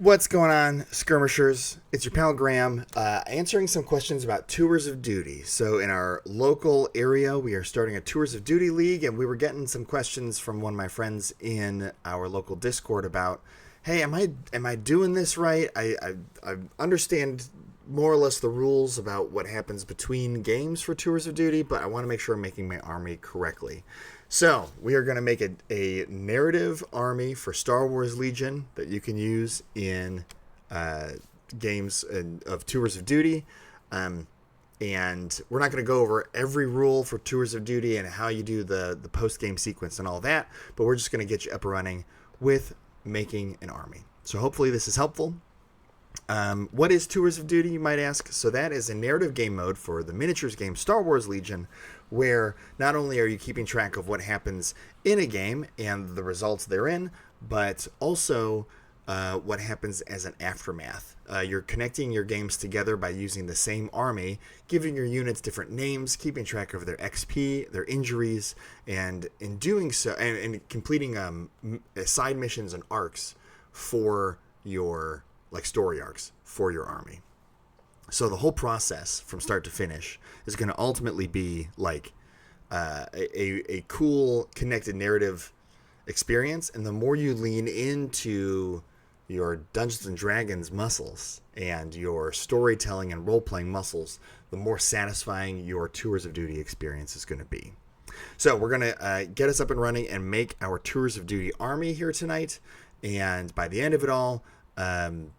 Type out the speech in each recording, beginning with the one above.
What's going on, skirmishers? It's your pal Graham, answering some questions about tours of duty. So, in our local area, we are starting a tours of duty league, and we were getting some questions from one of my friends in our local Discord about, "Hey, am I doing this right? I understand more or less the rules about what happens between games for tours of duty, but I want to make sure I'm making my army correctly." So, we are going to make a narrative army for Star Wars Legion that you can use in games of Tours of Duty. And we're not going to go over every rule for Tours of Duty and how you do the post-game sequence and all that, but we're just going to get you up and running with making an army. So hopefully this is helpful. What is Tours of Duty, you might ask? So that is a narrative game mode for the miniatures game Star Wars Legion, where not only are you keeping track of what happens in a game and the results therein, but also what happens as an aftermath. You're connecting your games together by using the same army, giving your units different names, keeping track of their XP, their injuries, and in doing so, and completing side missions and arcs for your story arcs for your army. So the whole process from start to finish is going to ultimately be like a cool connected narrative experience. And the more you lean into your Dungeons and Dragons muscles and your storytelling and role-playing muscles, the more satisfying your Tours of Duty experience is going to be. So we're going to get us up and running and make our Tours of Duty army here tonight. And by the end of it all,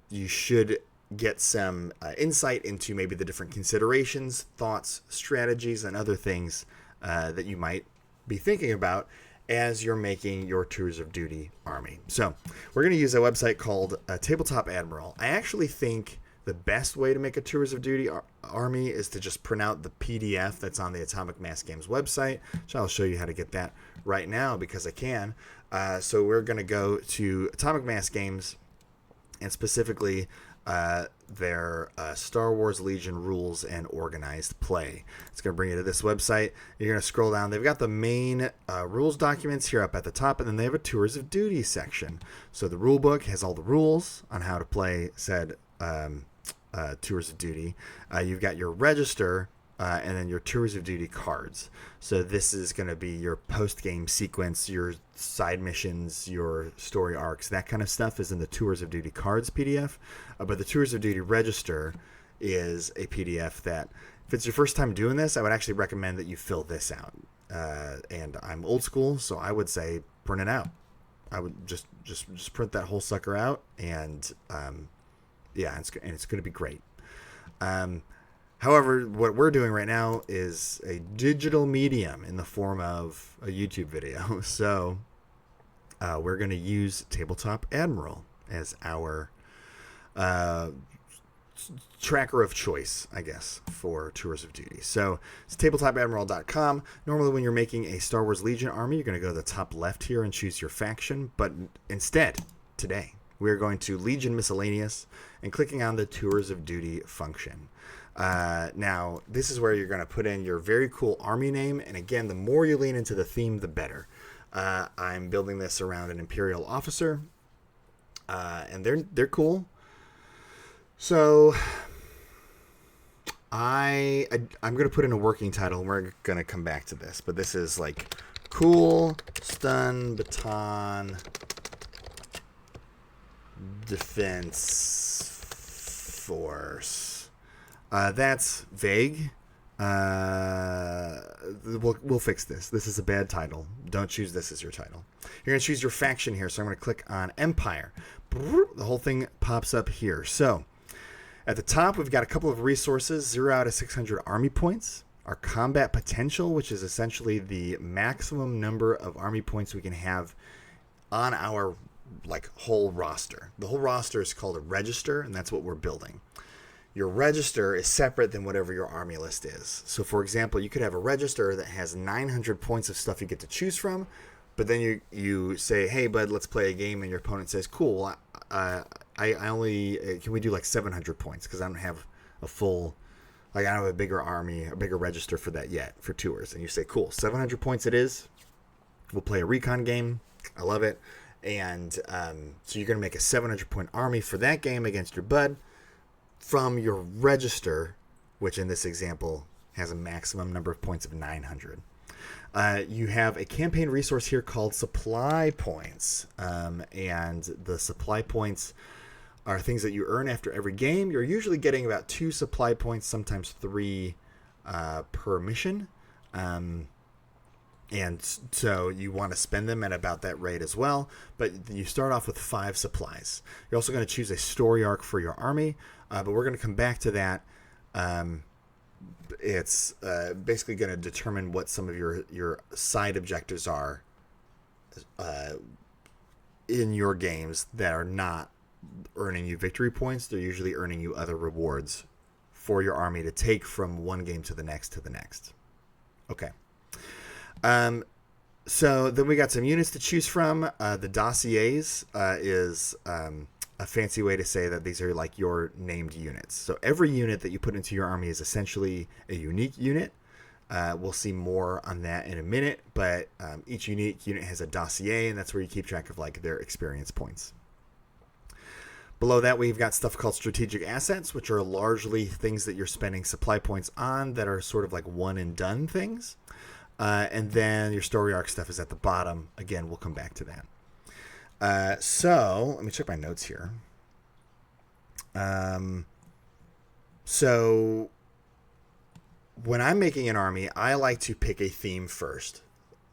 you should get some insight into maybe the different considerations, thoughts, strategies, and other things that you might be thinking about as you're making your Tours of Duty army. So we're going to use a website called Tabletop Admiral. I actually think the best way to make a Tours of Duty army is to just print out the PDF that's on the Atomic Mass Games website. So I'll show you how to get that right now because I can. So we're going to go to Atomic Mass Games, and specifically their Star Wars Legion rules and organized play. It's going to bring you to this website. You're going to scroll down. They've got the main rules documents here up at the top, and then they have a Tours of Duty section. So the rule book has all the rules on how to play said Tours of Duty. You've got your register, and then your Tours of Duty cards. So this is going to be your post-game sequence, your side missions, your story arcs, that kind of stuff is in the Tours of Duty cards PDF. But the Tours of Duty register is a PDF that, if it's your first time doing this, I would actually recommend that you fill this out. And I'm old school, so I would say print it out. I would just print that whole sucker out, and it's going to be great. However, what we're doing right now is a digital medium in the form of a YouTube video. So we're going to use Tabletop Admiral as our tracker of choice, I guess, for Tours of Duty. So it's tabletop-admiral.com. Normally when you're making a Star Wars Legion army, you're going to go to the top left here and choose your faction. But instead, today, we're going to Legion Miscellaneous and clicking on the Tours of Duty function. Now, this is where you're going to put in your very cool army name. And again, the more you lean into the theme, the better. I'm building this around an Imperial officer. And they're cool. So I'm going to put in a working title, and we're going to come back to this. But this is like Cool Stun Baton Defense Force. That's vague. We'll fix this. This is a bad title. Don't choose this as your title. You're going to choose your faction here. So I'm going to click on Empire. The whole thing pops up here. So at the top, we've got a couple of resources. 0 out of 600 army points. Our combat potential, which is essentially the maximum number of army points we can have on our whole roster. The whole roster is called a register, and that's what we're building. Your register is separate than whatever your army list is. So, for example, you could have a register that has 900 points of stuff you get to choose from, but then you say, "Hey, bud, let's play a game," and your opponent says, "Cool, I only can we do 700 points because I don't have a full, I don't have a bigger army, a bigger register for that yet for tours." And you say, "Cool, 700 points it is. We'll play a recon game. I love it." And so you're going to make a 700-point army for that game against your bud from your register, which in this example has a maximum number of points of 900. You have a campaign resource here called supply points. And the supply points are things that you earn after every game. You're usually getting about 2 supply points, sometimes 3 per mission. And so you want to spend them at about that rate as well. But you start off with 5 supplies. You're also going to choose a story arc for your army. But we're going to come back to that. It's basically going to determine what some of your side objectives are in your games that are not earning you victory points. They're usually earning you other rewards for your army to take from one game to the next Okay. So then we got some units to choose from. The dossiers is a fancy way to say that these are like your named units. So every unit that you put into your army is essentially a unique unit. We'll see more on that in a minute, but each unique unit has a dossier, and that's where you keep track of like their experience points. Below that, we've got stuff called strategic assets, which are largely things that you're spending supply points on that are sort of like one and done things. And then your story arc stuff is at the bottom. Again, we'll come back to that. So let me check my notes here. So when I'm making an army, I like to pick a theme first.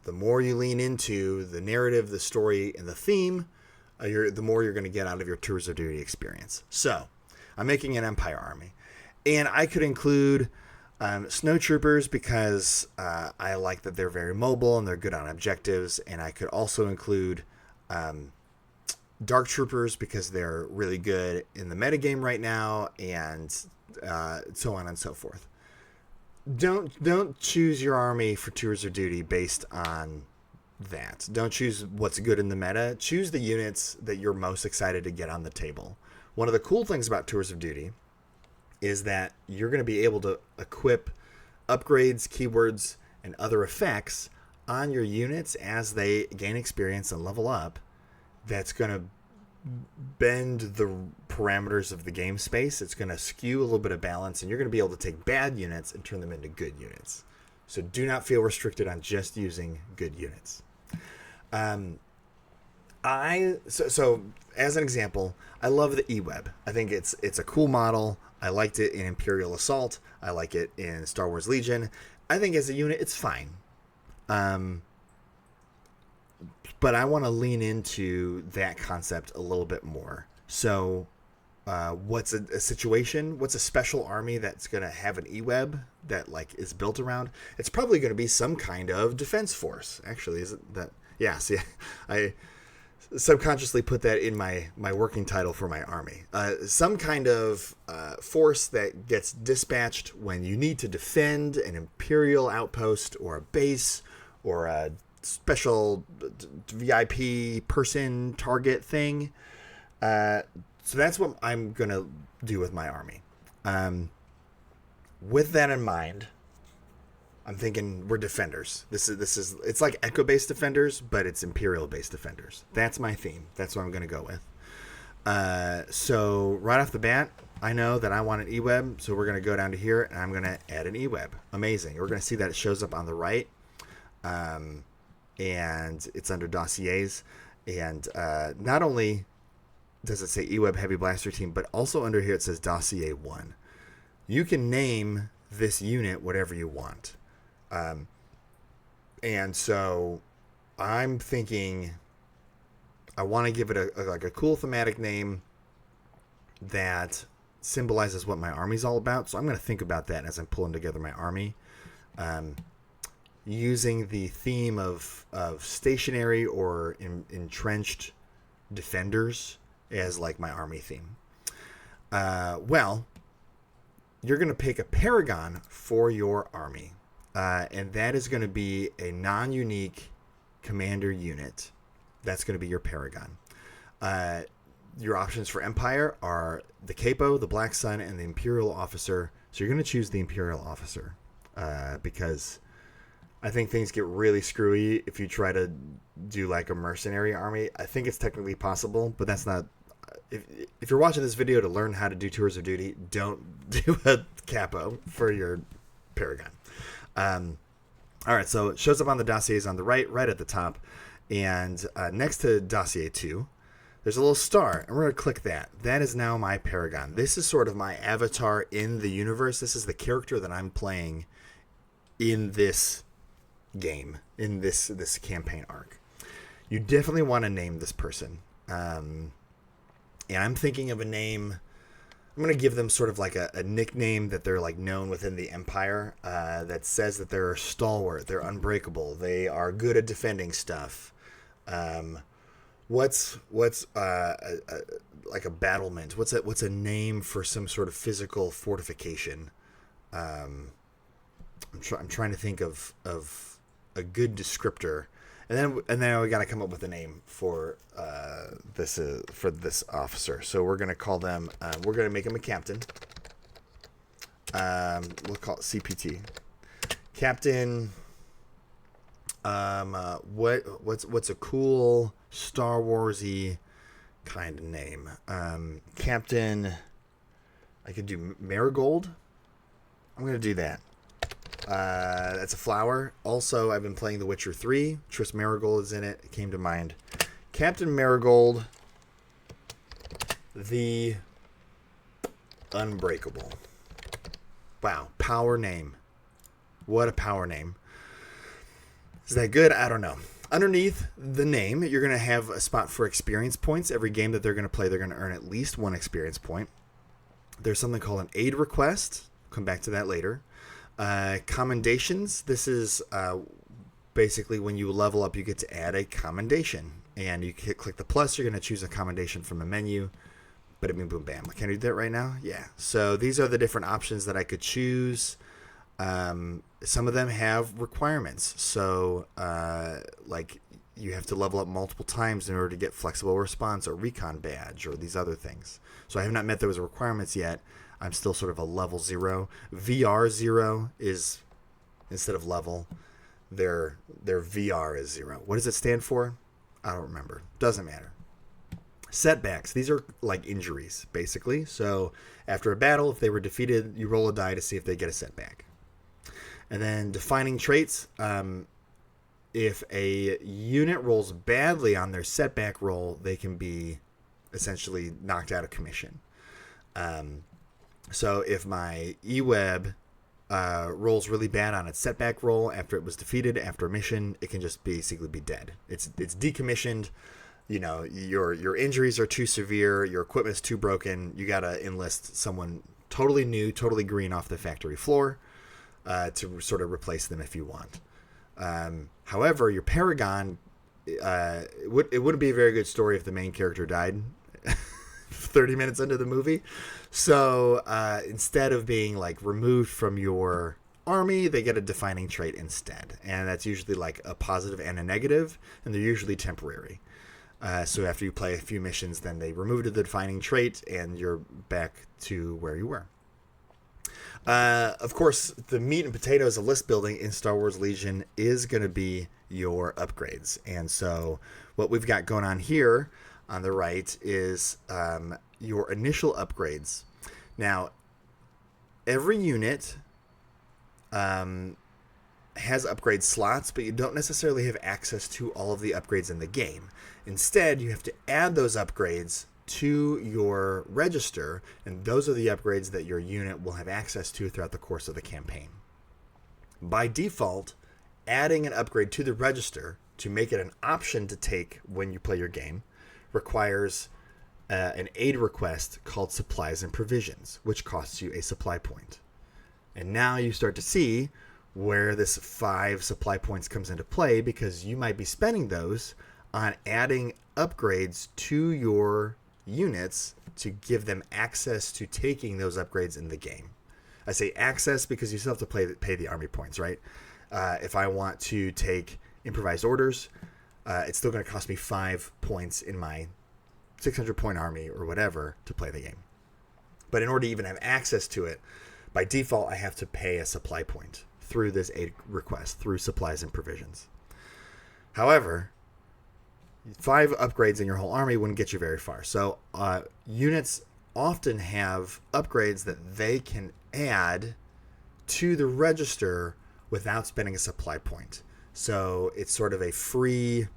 The more you lean into the narrative, the story, and the theme, the more you're going to get out of your Tours of Duty experience. So I'm making an Empire army. And I could include snowtroopers because I like that they're very mobile and they're good on objectives. And I could also include dark troopers because they're really good in the metagame right now, and so on and so forth. Don't choose your army for Tours of Duty based on that. Don't choose what's good in the meta. Choose the units that you're most excited to get on the table. One of the cool things about Tours of Duty is that you're going to be able to equip upgrades, keywords, and other effects on your units as they gain experience and level up. That's going to bend the parameters of the game space. It's going to skew a little bit of balance, and you're going to be able to take bad units and turn them into good units. So do not feel restricted on just using good units. So as an example, I love the E-Web. I think it's a cool model. I liked it in Imperial Assault. I like it in Star Wars Legion. I think as a unit, it's fine. But I want to lean into that concept a little bit more. So what's a situation? What's a special army that's going to have an E-Web that like is built around? It's probably going to be some kind of defense force. Actually, isn't that? Yeah, see, I subconsciously put that in my working title for my army. Some kind of force that gets dispatched when you need to defend an Imperial outpost or a base or a special VIP person target thing. So that's what I'm going to do with my army. With that in mind, I'm thinking we're defenders. This is it's like Echo-based defenders, but it's Imperial-based defenders. That's my theme. That's what I'm going to go with. So right off the bat, I know that I want an E-Web, so we're going to go down to here, and I'm going to add an E-Web. Amazing. We're going to see that it shows up on the right, and it's under dossiers. And not only does it say E-Web Heavy Blaster Team, but also under here it says Dossier 1. You can name this unit whatever you want. And so I'm thinking I want to give it a cool thematic name that symbolizes what my army's all about. So I'm going to think about that as I'm pulling together my army, using the theme of stationary or entrenched defenders as like my army theme. Well, you're going to pick a paragon for your army. And that is going to be a non-unique commander unit. That's going to be your paragon. Your options for Empire are the Capo, the Black Sun, and the Imperial Officer. So you're going to choose the Imperial Officer because I think things get really screwy if you try to do like a mercenary army. I think it's technically possible, but that's not. If you're watching this video to learn how to do tours of duty, don't do a capo for your Paragon. All right, so it shows up on the dossiers on the right at the top, and next to dossier 2, there's a little star, and we're going to click that. That is now my Paragon. This is sort of my avatar in the universe. This is the character that I'm playing in this game, in this campaign arc. You definitely want to name this person. And I'm thinking of a name. I'm going to give them sort of like a nickname that they're like known within the Empire, that says that they're stalwart, they're unbreakable, they are good at defending stuff. What's like a battlement? What's a name for some sort of physical fortification? I'm trying to think of a good descriptor, and then we got to come up with a name for this officer. So we're gonna call them. We're gonna make him a captain. We'll call it CPT, Captain. What's a cool Star Warsy kind of name? Captain. I could do Marigold. I'm gonna do that. That's a flower. Also, I've been playing The Witcher 3. Triss Marigold is in it. It came to mind. Captain Marigold, the Unbreakable. Wow, power name. What a power name. Is that good? I don't know. Underneath the name, you're going to have a spot for experience points. Every game that they're going to play, they're going to earn at least 1 experience point. There's something called an aid request. Come back to that later. Commendations. This is basically when you level up, you get to add a commendation. And you click the plus, you're going to choose a commendation from a menu. Bada bing, boom, bam. Can I do that right now? Yeah. So these are the different options that I could choose. Some of them have requirements. So, like, you have to level up multiple times in order to get flexible response or recon badge or these other things. So I have not met those requirements yet. I'm still sort of a level 0. VR 0 is, instead of level, their VR is 0. What does it stand for? I don't remember. Doesn't matter. Setbacks. These are like injuries, basically. So after a battle, if they were defeated, you roll a die to see if they get a setback. And then defining traits. If a unit rolls badly on their setback roll, they can be essentially knocked out of commission. So if my E-Web rolls really bad on its setback roll after it was defeated after a mission, it can just basically be dead. It's decommissioned. You know, your injuries are too severe, your equipment's too broken. You gotta enlist someone totally new, totally green off the factory floor to sort of replace them if you want. However, your Paragon, it wouldn't be a very good story if the main character died 30 minutes into the movie. So instead of being like removed from your army, they get a defining trait instead. And that's usually like a positive and a negative, and they're usually temporary. So after you play a few missions, then they remove the defining trait and you're back to where you were. Of course, the meat and potatoes of list building in Star Wars Legion is going to be your upgrades. And so what we've got going on here on the right is your initial upgrades. Now, every unit has upgrade slots, but you don't necessarily have access to all of the upgrades in the game. Instead, you have to add those upgrades to your register, and those are the upgrades that your unit will have access to throughout the course of the campaign. By default, adding an upgrade to the register to make it an option to take when you play your game requires an aid request called supplies and provisions, which costs you a supply point. And now you start to see where this 5 supply points comes into play, because you might be spending those on adding upgrades to your units to give them access to taking those upgrades in the game. I say access because you still have to pay the army points, right? If I want to take improvised orders, it's still going to cost me 5 points in my 600 point army or whatever to play the game. But in order to even have access to it, by default, I have to pay a supply point through this aid request, through supplies and provisions. However, 5 upgrades in your whole army wouldn't get you very far. So units often have upgrades that they can add to the register without spending a supply point. So it's sort of a free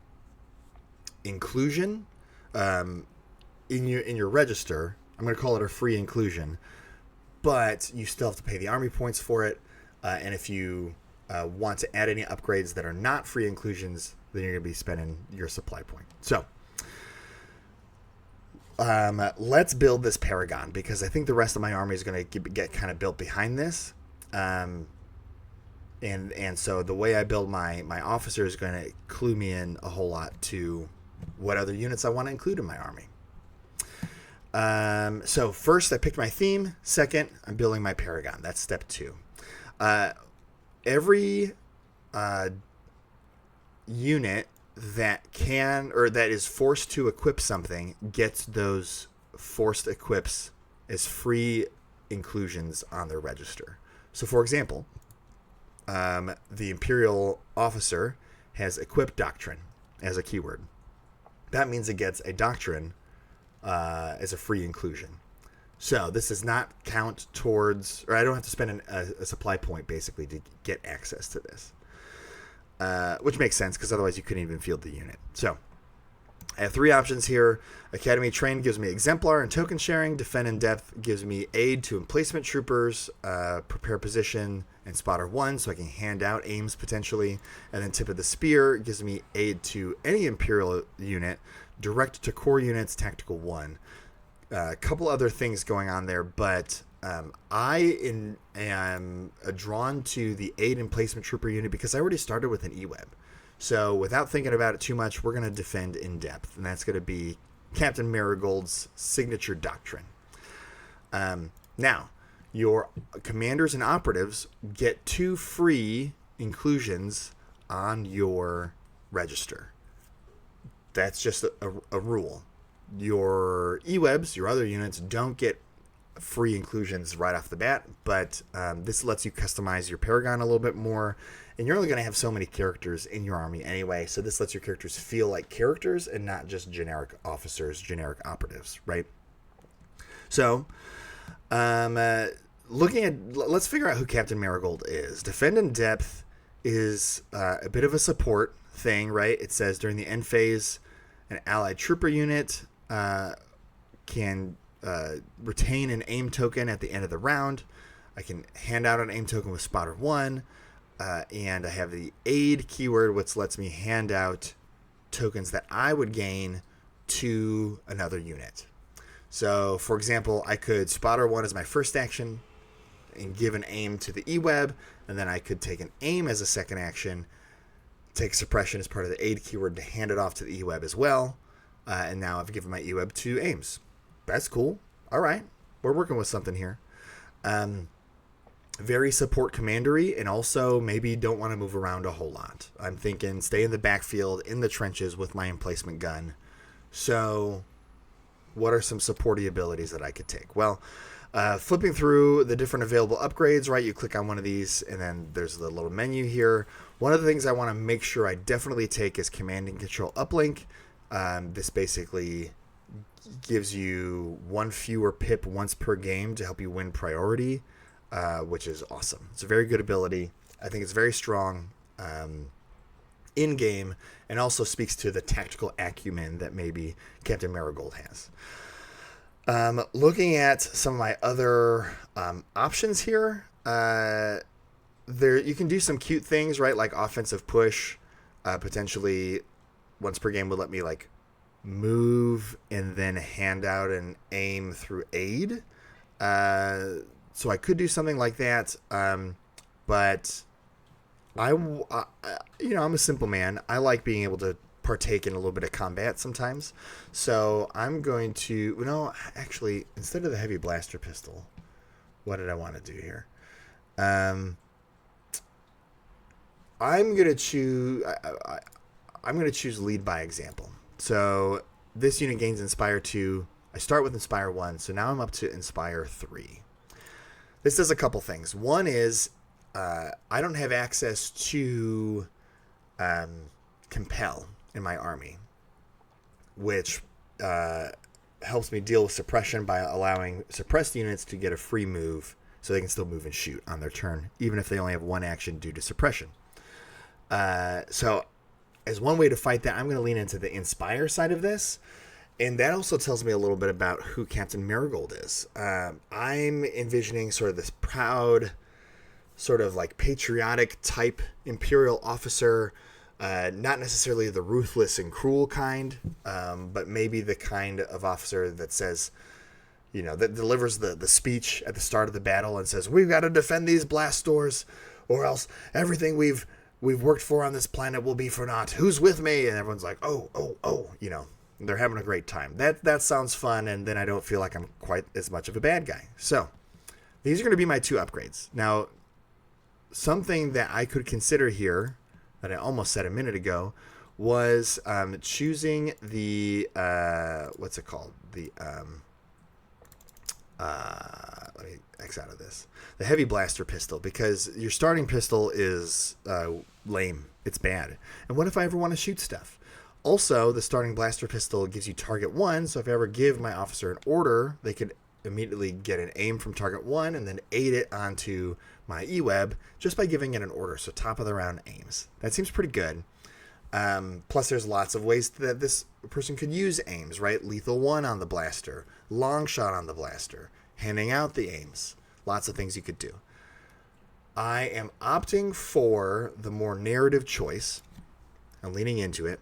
inclusion in your register. I'm going to call it a free inclusion, but you still have to pay the army points for it. And if you want to add any upgrades that are not free inclusions, then you're going to be spending your supply point. So let's build this Paragon, because I think the rest of my army is going to get kind of built behind this. And so the way I build my officer is going to clue me in a whole lot to what other units I want to include in my army. So first I picked my theme. Second, I'm building my Paragon. That's step 2. Every unit that can, or that is forced to equip something, gets those forced equips as free inclusions on their register. So for example, the Imperial officer has equipped doctrine as a keyword. That means it gets a doctrine as a free inclusion. So this does not count towards, or I don't have to spend a supply point basically to get access to this, which makes sense because otherwise you couldn't even field the unit. So I have 3 options here. Academy Train gives me Exemplar and token sharing. Defend in Depth gives me aid to emplacement troopers, prepare position, and spotter 1, so I can hand out aims potentially. And then Tip of the Spear gives me aid to any Imperial unit, direct to core units, tactical 1. A couple other things going on there, but I am drawn to the aid emplacement trooper unit because I already started with an E-Web. So without thinking about it too much, we're going to defend in depth, and that's going to be Captain Marigold's signature doctrine. Now, your commanders and operatives get 2 free inclusions on your register. That's just a rule. Your E-Webs, your other units, don't get free inclusions right off the bat, but this lets you customize your Paragon a little bit more. And you're only going to have so many characters in your army anyway, so this lets your characters feel like characters and not just generic officers, generic operatives, right? So, let's figure out who Captain Marigold is. Defend in Depth is a bit of a support thing, right? It says during the end phase, an allied trooper unit can retain an aim token at the end of the round. I can hand out an aim token with spotter 1. And I have the aid keyword, which lets me hand out tokens that I would gain to another unit. So, for example, I could spotter 1 as my first action and give an aim to the E-Web, and then I could take an aim as a second action, take suppression as part of the aid keyword to hand it off to the E-Web as well. And now I've given my E-Web 2 aims. That's cool. All right. We're working with something here. Very support commandery, and also maybe don't want to move around a whole lot. I'm thinking stay in the backfield, in the trenches with my emplacement gun. So what are some supporty abilities that I could take? Well, flipping through the different available upgrades, right? You click on one of these, and then there's the little menu here. One of the things I want to make sure I definitely take is Command and Control Uplink. This basically gives you 1 fewer pip once per game to help you win priority. Which is awesome. It's a very good ability. I think it's very strong in-game, and also speaks to the tactical acumen that maybe Captain Marigold has. Looking at some of my other options here, you can do some cute things, right? Like offensive push, potentially once per game would let me like move and then hand out an aim through aid. So I could do something like that, but I'm a simple man. I like being able to partake in a little bit of combat sometimes. So I'm going to, actually, instead of the heavy blaster pistol, what did I want to do here? I'm going to choose lead by example. So this unit gains Inspire 2. I start with Inspire 1, so now I'm up to Inspire 3. This does a couple things. One is I don't have access to compel in my army, which helps me deal with suppression by allowing suppressed units to get a free move so they can still move and shoot on their turn, even if they only have one action due to suppression. So as one way to fight that, I'm going to lean into the inspire side of this. And that also tells me a little bit about who Captain Marigold is. I'm envisioning sort of this proud, sort of like patriotic type imperial officer, not necessarily the ruthless and cruel kind, but maybe the kind of officer that says, that delivers the speech at the start of the battle and says, we've got to defend these blast doors or else everything we've worked for on this planet will be for naught. Who's with me? And everyone's like, oh, they're having a great time. That sounds fun, and then I don't feel like I'm quite as much of a bad guy. So these are going to be my 2 upgrades. Now, something that I could consider here that I almost said a minute ago was choosing the, what's it called? Let me X out of this. The heavy blaster pistol, because your starting pistol is lame. It's bad. And what if I ever want to shoot stuff? Also, the starting blaster pistol gives you target 1, so if I ever give my officer an order, they could immediately get an aim from target 1 and then aid it onto my E-Web just by giving it an order. So top of the round aims. That seems pretty good. Plus, there's lots of ways that this person could use aims, right? Lethal 1 on the blaster, long shot on the blaster, handing out the aims. Lots of things you could do. I am opting for the more narrative choice and leaning into it.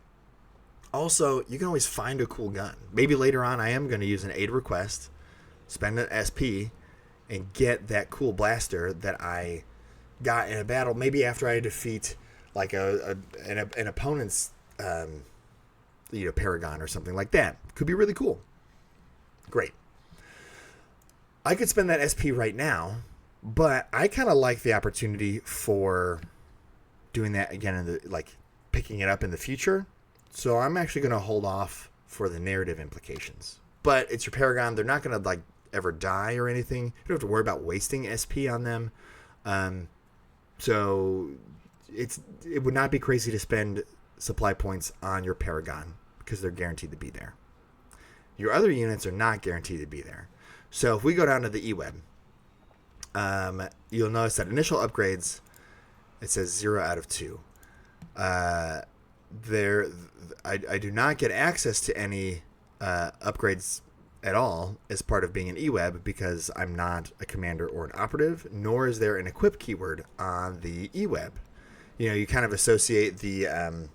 Also, you can always find a cool gun. Maybe later on I am going to use an aid request, spend an SP, and get that cool blaster that I got in a battle. Maybe after I defeat like an opponent's Paragon or something like that. Could be really cool. Great. I could spend that SP right now, but I kind of like the opportunity for doing that again picking it up in the future. So I'm actually going to hold off for the narrative implications. But it's your Paragon. They're not going to ever die or anything. You don't have to worry about wasting SP on them. So it would not be crazy to spend supply points on your Paragon because they're guaranteed to be there. Your other units are not guaranteed to be there. So if we go down to the E-Web, you'll notice that initial upgrades, it says 0 out of 2. I do not get access to any upgrades at all as part of being an E-Web because I'm not a commander or an operative, nor is there an equip keyword on the E-Web. You kind of associate the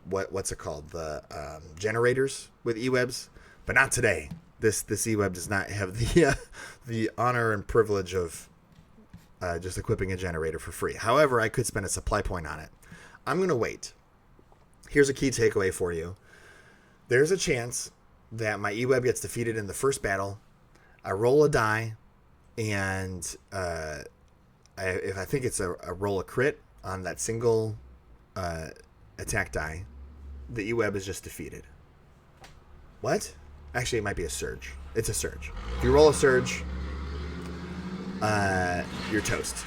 what's it called? The generators with E-Webs, but not today. This E-Web does not have the honor and privilege of just equipping a generator for free. However, I could spend a supply point on it. I'm going to wait. Here's a key takeaway for you. There's a chance that my E-Web gets defeated in the first battle. I roll a die, and if I think it's a roll a crit on that single attack die, the E-Web is just defeated. What? Actually, it might be a surge. It's a surge. If you roll a surge, you're toast.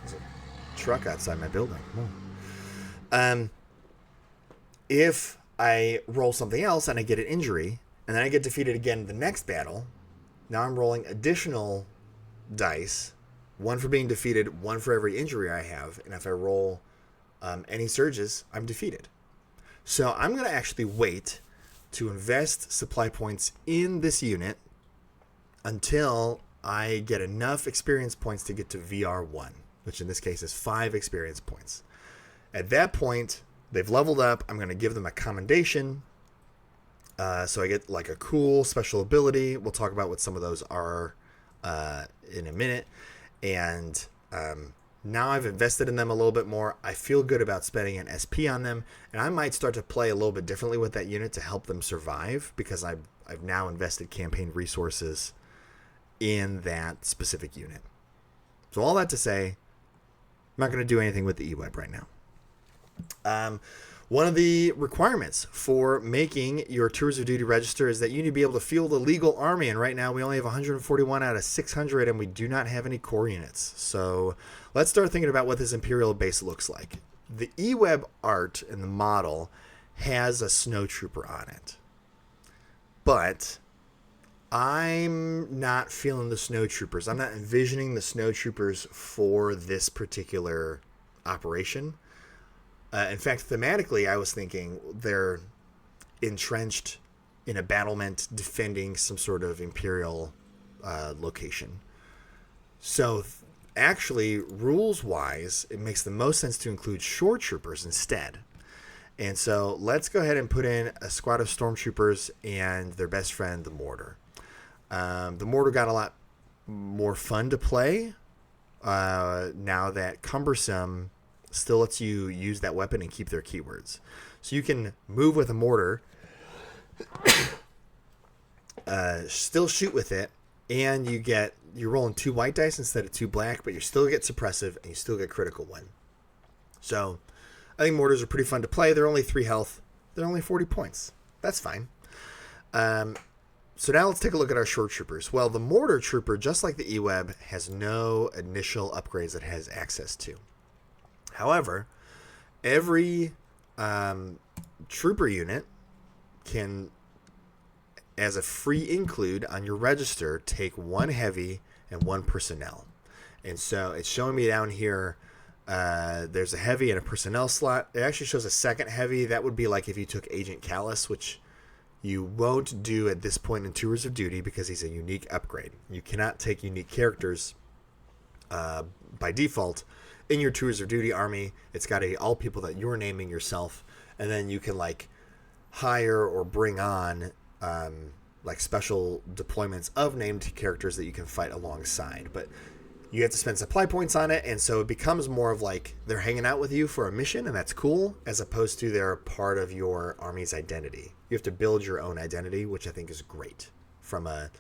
There's a truck outside my building. If I roll something else and I get an injury, and then I get defeated again in the next battle, now I'm rolling additional dice, one for being defeated, one for every injury I have, and if I roll any surges, I'm defeated. So I'm going to actually wait to invest supply points in this unit until I get enough experience points to get to VR1, which in this case is 5 experience points. At that point, they've leveled up. I'm going to give them a commendation. So I get a cool special ability. We'll talk about what some of those are in a minute. And now I've invested in them a little bit more. I feel good about spending an SP on them. And I might start to play a little bit differently with that unit to help them survive because I've now invested campaign resources in that specific unit. So all that to say, I'm not going to do anything with the E-Web right now. One of the requirements for making your Tours of Duty register is that you need to be able to field a legal army. And right now we only have 141 out of 600, and we do not have any core units. So let's start thinking about what this Imperial base looks like. The eWeb art in the model has a snowtrooper on it. But I'm not feeling the snowtroopers. I'm not envisioning the snowtroopers for this particular operation. In fact, thematically, I was thinking they're entrenched in a battlement defending some sort of Imperial location. So actually, rules-wise, it makes the most sense to include shore troopers instead. And so let's go ahead and put in a squad of stormtroopers and their best friend, the mortar. The mortar got a lot more fun to play now that cumbersome still lets you use that weapon and keep their keywords. So you can move with a mortar, still shoot with it, and you're rolling 2 white dice instead of 2 black, but you still get suppressive and you still get critical win. So I think mortars are pretty fun to play. They're only 3 health. They're only 40 points. That's fine. So now let's take a look at our shore troopers. Well, the mortar trooper, just like the eWeb, has no initial upgrades it has access to. However, every trooper unit can, as a free include on your register, take 1 heavy and 1 personnel. And so it's showing me down here, there's a heavy and a personnel slot. It actually shows a second heavy. That would be like if you took Agent Callus, which you won't do at this point in Tours of Duty because he's a unique upgrade. You cannot take unique characters by default in your Tours of Duty army. It's got to be all people that you're naming yourself, and then you can like hire or bring on like special deployments of named characters that you can fight alongside. But you have to spend supply points on it, and so it becomes more of like they're hanging out with you for a mission, and that's cool, as opposed to they're part of your army's identity. You have to build your own identity, which I think is great from a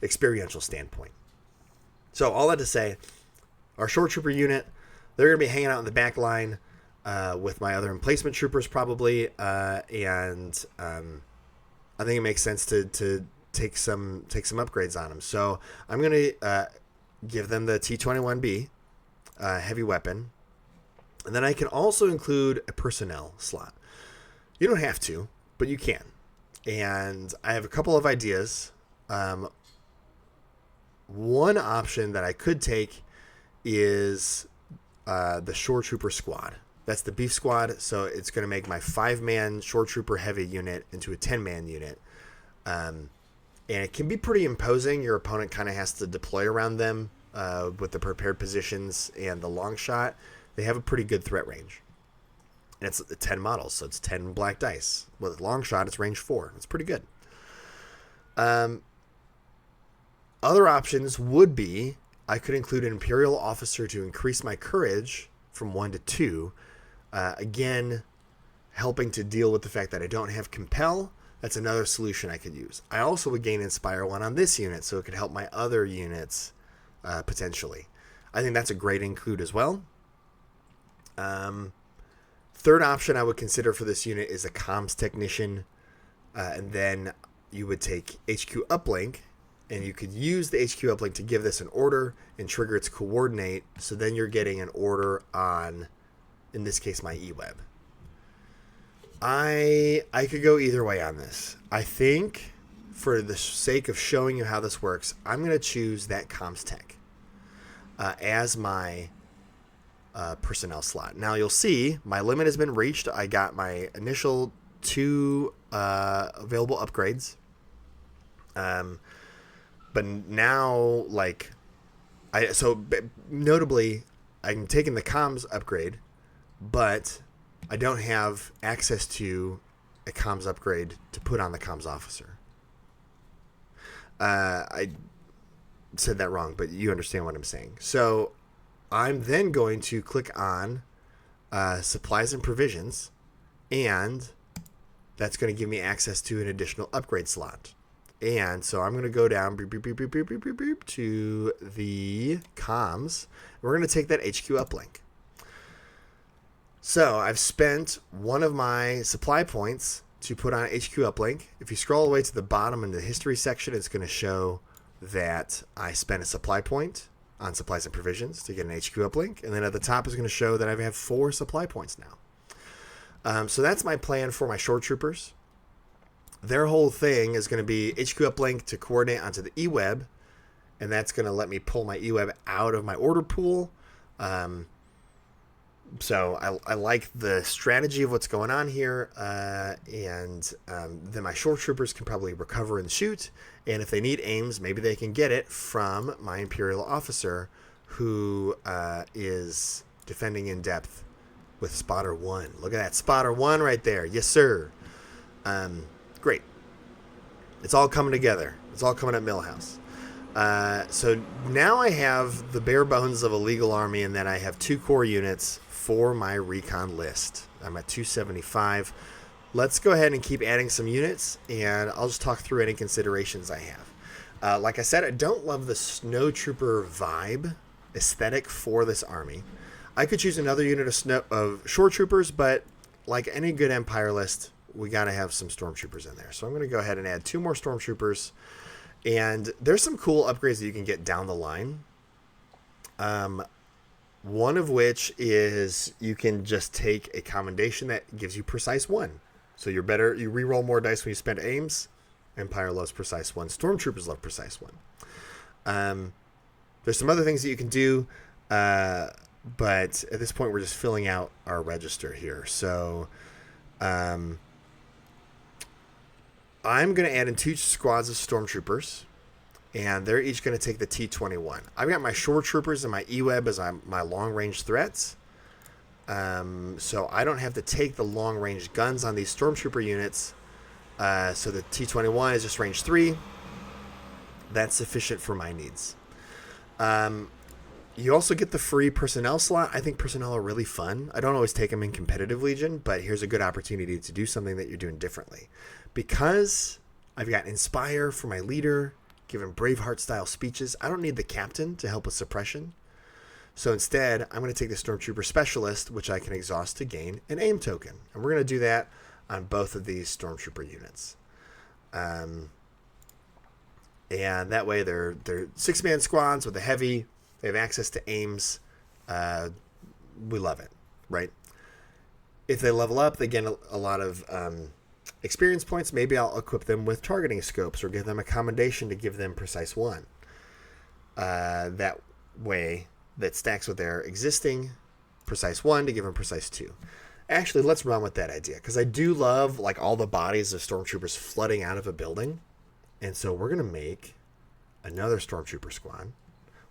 experiential standpoint. So all that to say, our shore trooper unit, they're going to be hanging out in the back line with my other emplacement troopers probably, and I think it makes sense to take some upgrades on them. So I'm going to give them the T-21B heavy weapon, and then I can also include a personnel slot. You don't have to, but you can. And I have a couple of ideas. One option that I could take is the shore trooper squad. That's the beef squad, so it's going to make my 5-man shore trooper heavy unit into a 10-man unit. And it can be pretty imposing. Your opponent kind of has to deploy around them with the prepared positions and the long shot. They have a pretty good threat range. And it's 10 models, so it's 10 black dice. With long shot, it's range 4. It's pretty good. Other options would be I could include an Imperial officer to increase my courage from 1 to 2. Again, helping to deal with the fact that I don't have Compel. That's another solution I could use. I also would gain Inspire 1 on this unit, so it could help my other units potentially. I think that's a great include as well. Third option I would consider for this unit is a comms technician, and then you would take HQ uplink, and you could use the HQ uplink to give this an order and trigger its coordinate, so then you're getting an order on, in this case, my eWeb. I could go either way on this. I think, for the sake of showing you how this works, I'm going to choose that comms tech as my personnel slot. Now you'll see my limit has been reached. I got my initial 2 available upgrades. But now, like, notably, I'm taking the comms upgrade, but I don't have access to a comms upgrade to put on the comms officer. I said that wrong, but you understand what I'm saying. So I'm then going to click on supplies and provisions, and that's going to give me access to an additional upgrade slot. And so I'm going to go down to the comms. We're going to take that HQ uplink. So I've spent one of my supply points to put on HQ uplink. If you scroll all the way to the bottom in the history section, it's going to show that I spent a supply point on supplies and provisions to get an HQ uplink. And then at the top is going to show that I have 4 supply points now. So that's my plan for my shore troopers. Their whole thing is going to be HQ uplink to coordinate onto the eWeb, and that's going to let me pull my eWeb out of my order pool. So I like the strategy of what's going on here, and then my shore troopers can probably recover and shoot, and if they need aims, maybe they can get it from my Imperial officer who is defending in depth with Spotter 1. Look at that, Spotter 1 right there. Yes, sir. Great. It's all coming together. It's all coming at Millhouse. So now I have the bare bones of a legal army, and then I have 2 core units for my recon list. I'm at 275. Let's go ahead and keep adding some units, and I'll just talk through any considerations I have. Like I said, I don't love the snowtrooper vibe aesthetic for this army. I could choose another unit of shore troopers, but like any good Empire list, we got to have some stormtroopers in there. So I'm going to go ahead and add 2 more stormtroopers. And there's some cool upgrades that you can get down the line. One of which is you can just take a commendation that gives you precise 1. So you reroll more dice when you spend aims. Empire loves precise 1. Stormtroopers love precise 1. There's some other things that you can do, but at this point we're just filling out our register here. So I'm going to add in 2 squads of stormtroopers, and they're each going to take the T-21. I've got my shore troopers and my eWeb as my long-range threats, so I don't have to take the long-range guns on these stormtrooper units, so the T-21 is just range 3. That's sufficient for my needs. You also get the free personnel slot. I think personnel are really fun. I don't always take them in competitive Legion, but here's a good opportunity to do something that you're doing differently. Because I've got Inspire for my leader, giving Braveheart-style speeches, I don't need the captain to help with suppression. So instead, I'm going to take the Stormtrooper Specialist, which I can exhaust to gain an aim token. And we're going to do that on both of these Stormtrooper units. And that way they're 6-man squads with a heavy. They have access to aims. We love it, right? If they level up, they get a lot of experience points. Maybe I'll equip them with targeting scopes or give them a commendation to give them precise 1. That way, that stacks with their existing precise 1 to give them precise 2. Actually, let's run with that idea, because I do love like all the bodies of stormtroopers flooding out of a building. And so we're going to make another stormtrooper squad,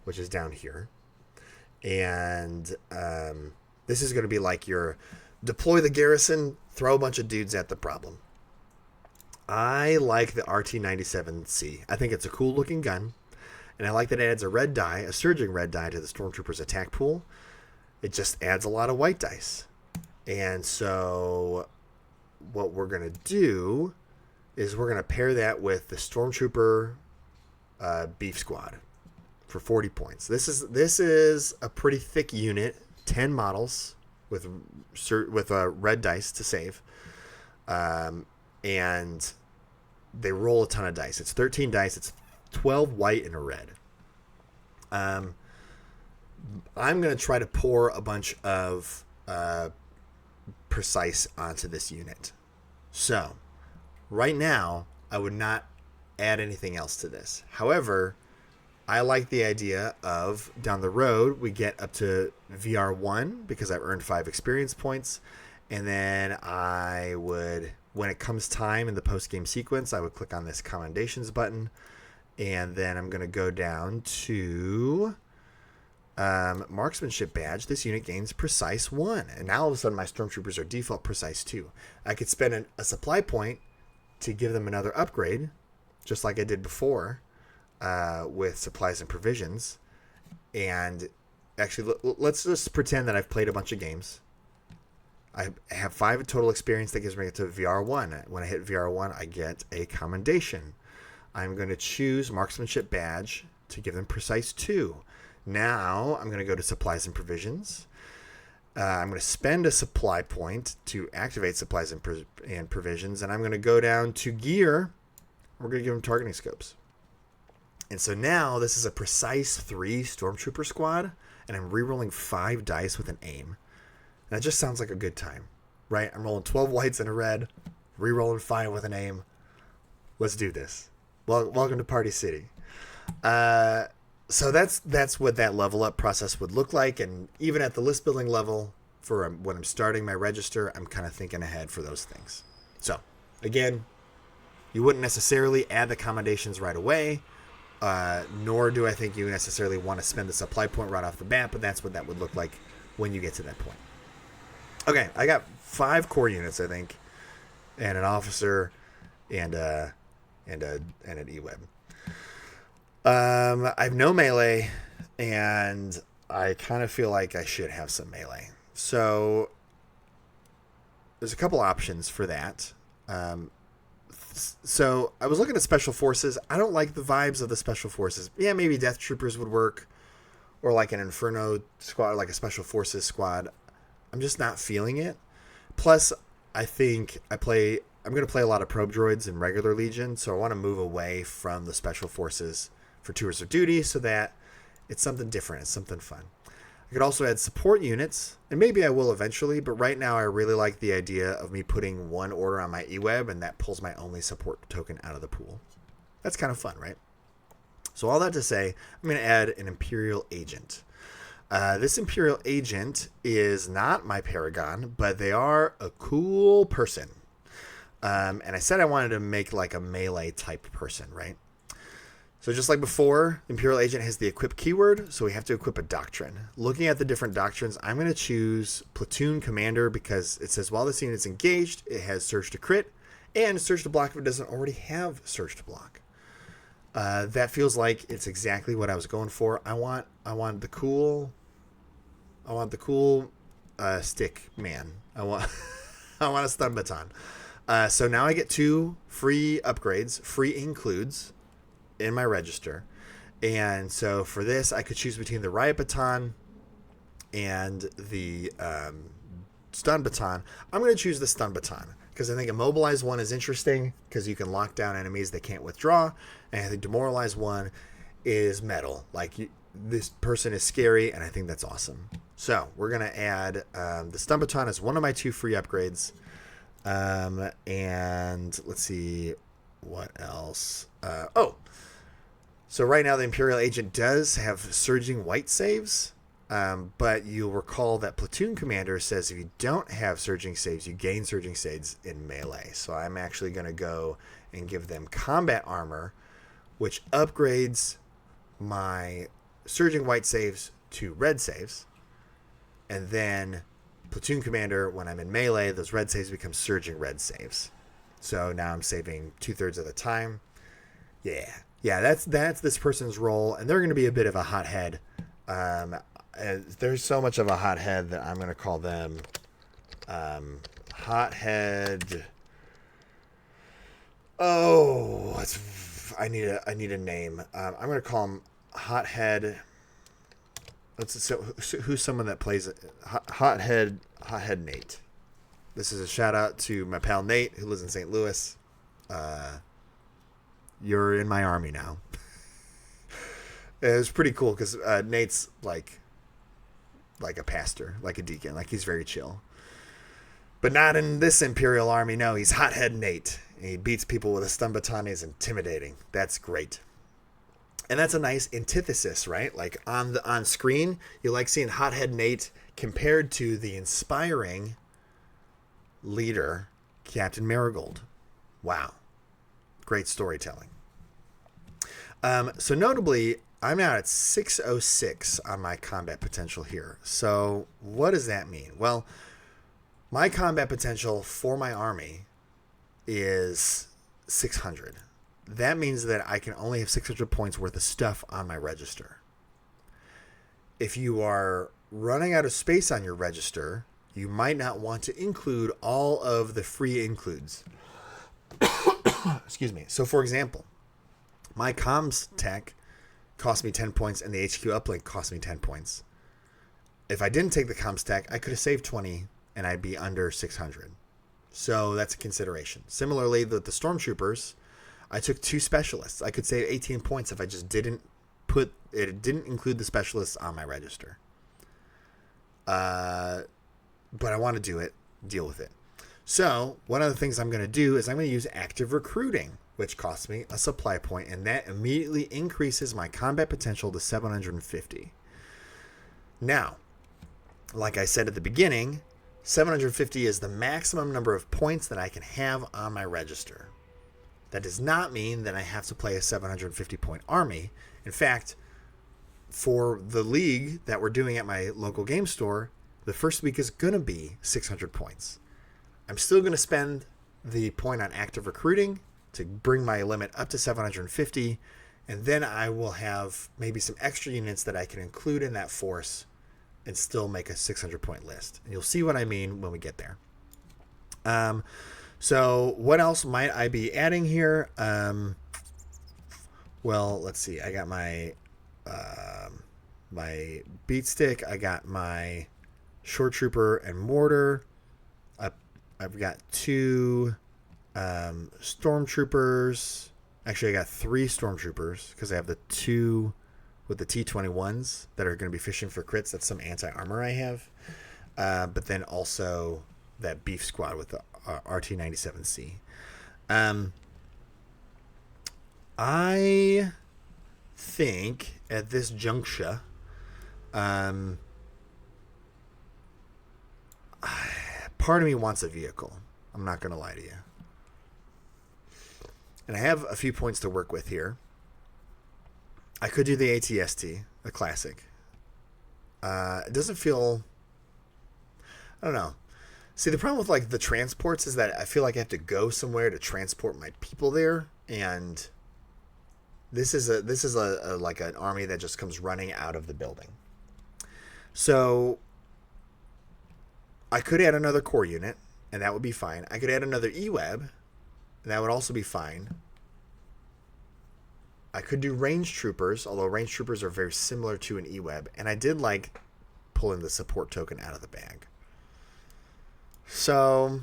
which is down here. And this is going to be like your deploy the garrison, throw a bunch of dudes at the problem. I like the RT-97C. I think it's a cool looking gun. And I like that it adds a red die, a surging red die to the stormtrooper's attack pool. It just adds a lot of white dice. And so what we're going to do is we're going to pair that with the stormtrooper beef squad for 40 points. This is a pretty thick unit, 10 models with red dice to save. And they roll a ton of dice. It's 13 dice. It's 12 white and a red. I'm going to try to pour a bunch of precise onto this unit. So right now, I would not add anything else to this. However, I like the idea of down the road, we get up to VR1 because I've earned 5 experience points. And then I would, when it comes time in the post-game sequence, I would click on this commendations button. And then I'm going to go down to marksmanship badge. This unit gains precise 1. And now all of a sudden my stormtroopers are default precise 2. I could spend a supply point to give them another upgrade, just like I did before with supplies and provisions. And actually, let's just pretend that I've played a bunch of games. I have 5 total experience that gives me to VR1. When I hit VR1, I get a commendation. I'm going to choose marksmanship badge to give them precise 2. Now I'm going to go to supplies and provisions. I'm going to spend a supply point to activate supplies and provisions, and I'm going to go down to gear. We're going to give them targeting scopes. And so now this is a precise 3 Stormtrooper squad, and I'm rerolling 5 dice with an aim. And that just sounds like a good time, right? I'm rolling 12 whites and a red, rerolling 5 with an aim. Let's do this. Well, welcome to Party City. So that's what that level up process would look like. And even at the list building level, for when I'm starting my register, I'm kind of thinking ahead for those things. So again, you wouldn't necessarily add the commendations right away, nor do I think you necessarily want to spend the supply point right off the bat, but that's what that would look like when you get to that point. Okay, I got 5 core units, I think, and an officer and an E-Web. I have no melee, and I kind of feel like I should have some melee. So there's a couple options for that. So I was looking at special forces. I don't like the vibes of the special forces. Yeah, maybe Death Troopers would work, or like an Inferno squad, like a special forces squad. I'm just not feeling it. Plus, I think I'm going to play a lot of probe droids in regular Legion, so I want to move away from the special forces for tours of duty so that it's something different. It's something fun. I could also add support units, and maybe I will eventually, but right now I really like the idea of me putting 1 order on my E-Web, and that pulls my only support token out of the pool. That's kind of fun, right? So all that to say, I'm going to add an Imperial Agent. This Imperial Agent is not my Paragon, but they are a cool person. And I said I wanted to make like a melee type person, right? So just like before, Imperial Agent has the equip keyword, so we have to equip a doctrine. Looking at the different doctrines, I'm going to choose Platoon Commander because it says while this unit's engaged, it has Surge to Crit, and Surge to Block if it doesn't already have Surge to Block. That feels like it's exactly what I was going for. I want the cool stick man. I want a stun baton. So now I get 2 free upgrades, free includes in my register. And so for this, I could choose between the riot baton and the stun baton. I'm going to choose the stun baton because I think immobilize 1 is interesting because you can lock down enemies that can't withdraw. And I think demoralize 1 is metal. Like this person is scary, and I think that's awesome. So we're going to add the stun baton as one of my 2 free upgrades. And let's see what else. So right now the Imperial Agent does have surging white saves, but you'll recall that Platoon Commander says if you don't have surging saves, you gain surging saves in melee. So I'm actually going to go and give them combat armor, which upgrades my surging white saves to red saves. And then Platoon Commander, when I'm in melee, those red saves become surging red saves. So now I'm saving 2/3 of the time. Yeah, that's this person's role, and they're going to be a bit of a hothead. There's so much of a hothead that I'm going to call them hothead. Oh, I need a name. I'm going to call him hothead. Who's someone that plays hothead Nate? This is a shout out to my pal Nate who lives in St. Louis. You're in my army now. It was pretty cool because Nate's like a pastor, like a deacon, like he's very chill. But not in this Imperial army. No, he's hothead Nate. He beats people with a stun baton. He's intimidating. That's great. And that's a nice antithesis, right? Like on screen, you like seeing hothead Nate compared to the inspiring leader, Captain Marigold. Wow. Great storytelling. So notably, I'm now at 606 on my combat potential here. So what does that mean? Well, my combat potential for my army is 600. That means that I can only have 600 points worth of stuff on my register. If you are running out of space on your register, you might not want to include all of the free includes. Excuse me. So, for example, my comms tech cost me 10 points and the HQ uplink cost me 10 points. if I didn't take the comp stack, I could have saved 20 and I'd be under 600. So that's a consideration. Similarly, the stormtroopers, I took 2 specialists. I could save 18 points if I just didn't include the specialists on my register. But I want to deal with it. So one of the things I'm going to do is I'm going to use active recruiting, which costs me a supply point, and that immediately increases my combat potential to 750. Now, like I said at the beginning, 750 is the maximum number of points that I can have on my register. That does not mean that I have to play a 750 point army. In fact, for the league that we're doing at my local game store, the first week is going to be 600 points. I'm still going to spend the point on active recruiting to bring my limit up to 750, and then I will have maybe some extra units that I can include in that force and still make a 600 point list. And you'll see what I mean when we get there. So what else might I be adding here? Well, let's see. I got my my beat stick. I got my short trooper and mortar. I've got 2 stormtroopers. Actually, I got 3 stormtroopers because I have the 2 with the T-21s that are going to be fishing for crits. That's some anti-armor I have. But then also that beef squad with the RT-97C. I think at this juncture, part of me wants a vehicle. I'm not going to lie to you. And I have a few points to work with here. I could do the ATST, the classic. It doesn't feel... I don't know. See, the problem with like the transports is that I feel like I have to go somewhere to transport my people there, and this is a like an army that just comes running out of the building. So I could add another core unit, and that would be fine. I could add another EWEB, and that would also be fine. I could do range troopers, although range troopers are very similar to an EWEB, and I did like pulling the support token out of the bag. So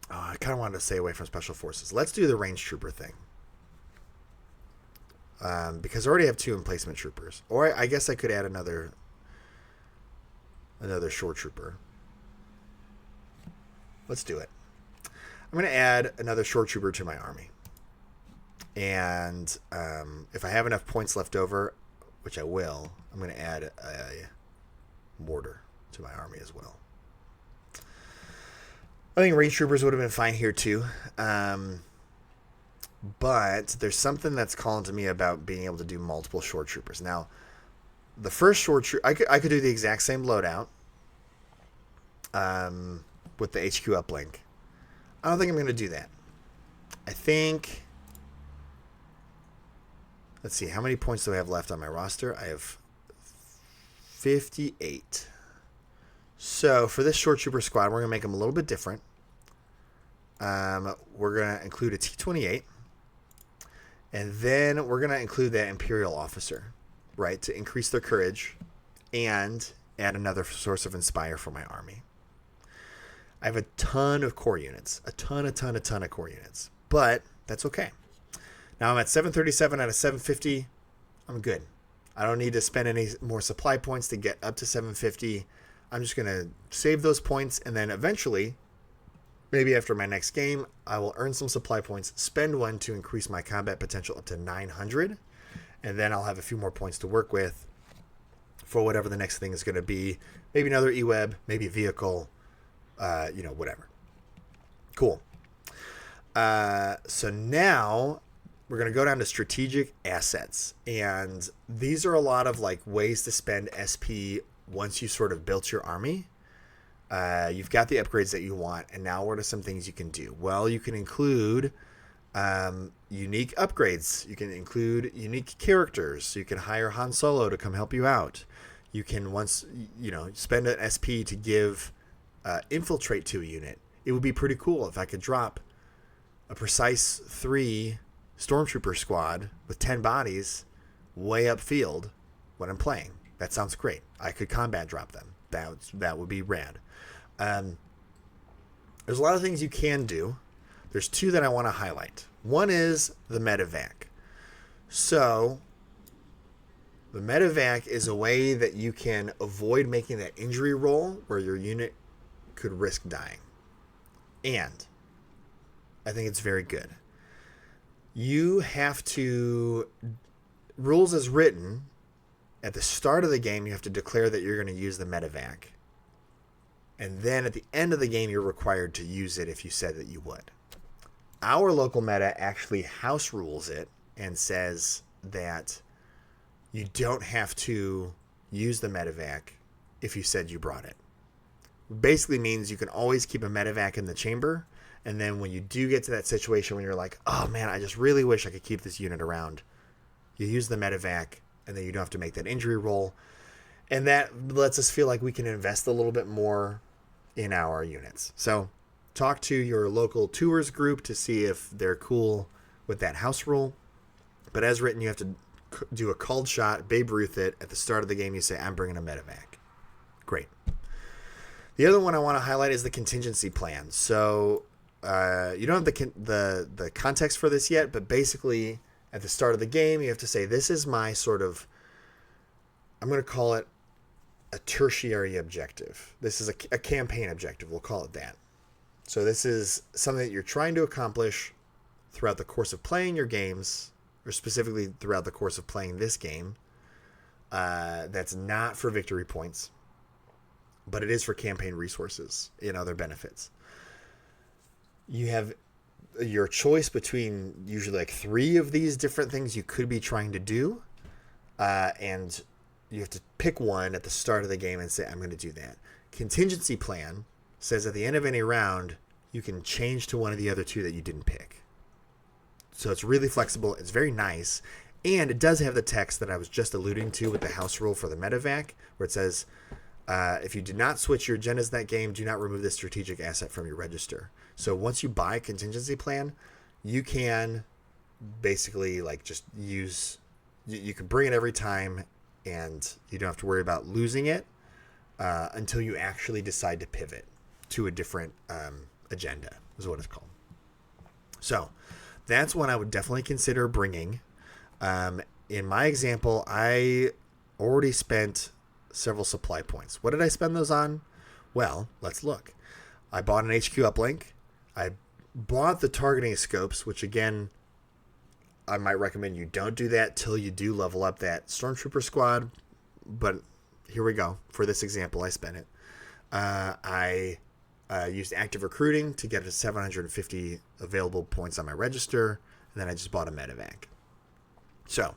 I kind of wanted to stay away from special forces. Let's do the range trooper thing. Because I already have 2 emplacement troopers. Or I guess I could add another short trooper. Let's do it. I'm going to add another short trooper to my army. And if I have enough points left over, which I will, I'm going to add a mortar to my army as well. I think range troopers would have been fine here too. But there's something that's calling to me about being able to do multiple short troopers. Now, the first short trooper, I could do the exact same loadout with the HQ uplink. I don't think I'm going to do that. I think... Let's see, how many points do I have left on my roster? I have 58. So for this short trooper squad, we're going to make them a little bit different. We're going to include a T-28. And then we're going to include that Imperial officer, right, to increase their courage and add another source of inspire for my army. I have a ton of core units, a ton of core units, but that's okay. Now I'm at 737 out of 750. I'm good. I don't need to spend any more supply points to get up to 750. I'm just going to save those points, and then eventually, maybe after my next game, I will earn some supply points, spend one to increase my combat potential up to 900, and then I'll have a few more points to work with for whatever the next thing is going to be. Maybe another EWEB, maybe a vehicle, whatever. Cool. So now we're going to go down to strategic assets, and these are a lot of like ways to spend SP once you sort of built your army. You've got the upgrades that you want, and now what are some things you can do? Well, you can include unique upgrades. You can include unique characters. You can hire Han Solo to come help you out. You can spend an SP to give infiltrate to a unit. It would be pretty cool if I could drop a precise 3 stormtrooper squad with 10 bodies way upfield when I'm playing. That sounds great. I could combat drop them. That would be rad. There's a lot of things you can do. There's two that I want to highlight. One is the medevac. So the medevac is a way that you can avoid making that injury roll where your unit could risk dying. And I think it's very good. You have to, rules as written, at the start of the game, you have to declare that you're going to use the medevac. And then at the end of the game, you're required to use it if you said that you would. Our local meta actually house rules it and says that you don't have to use the medevac if you said you brought it. Basically means you can always keep a medevac in the chamber, and then when you do get to that situation when you're like, oh man, I just really wish I could keep this unit around, you use the medevac, and then you don't have to make that injury roll. And that lets us feel like we can invest a little bit more in our units. So talk to your local tours group to see if they're cool with that house rule. But as written, you have to do a called shot, Babe Ruth it. At the start of the game, you say, I'm bringing a medevac. Great. The other one I want to highlight is the contingency plan. So you don't have the context for this yet, but basically at the start of the game, you have to say, this is my sort of, I'm going to call it a tertiary objective. This is a campaign objective. We'll call it that. So this is something that you're trying to accomplish throughout the course of playing your games, or specifically throughout the course of playing this game. That's not for victory points, but it is for campaign resources and other benefits. You have your choice between usually like 3 of these different things you could be trying to do, and you have to pick one at the start of the game and say, I'm going to do that. Contingency plan says at the end of any round, you can change to one of the other 2 that you didn't pick. So it's really flexible. It's very nice. And it does have the text that I was just alluding to with the house rule for the medevac, where it says, if you did not switch your agendas in that game, do not remove this strategic asset from your register. So once you buy a contingency plan, you can basically like just use, you can bring it every time, and you don't have to worry about losing it until you actually decide to pivot to a different agenda, is what it's called. So that's one I would definitely consider bringing. In my example, I already spent several supply points. What did I spend those on? Well, let's look. I bought an HQ uplink. I bought the targeting scopes, which again, I might recommend you don't do that till you do level up that Stormtrooper squad. But here we go. For this example, I spent it. I used active recruiting to get to 750 available points on my register. And then I just bought a medevac. So,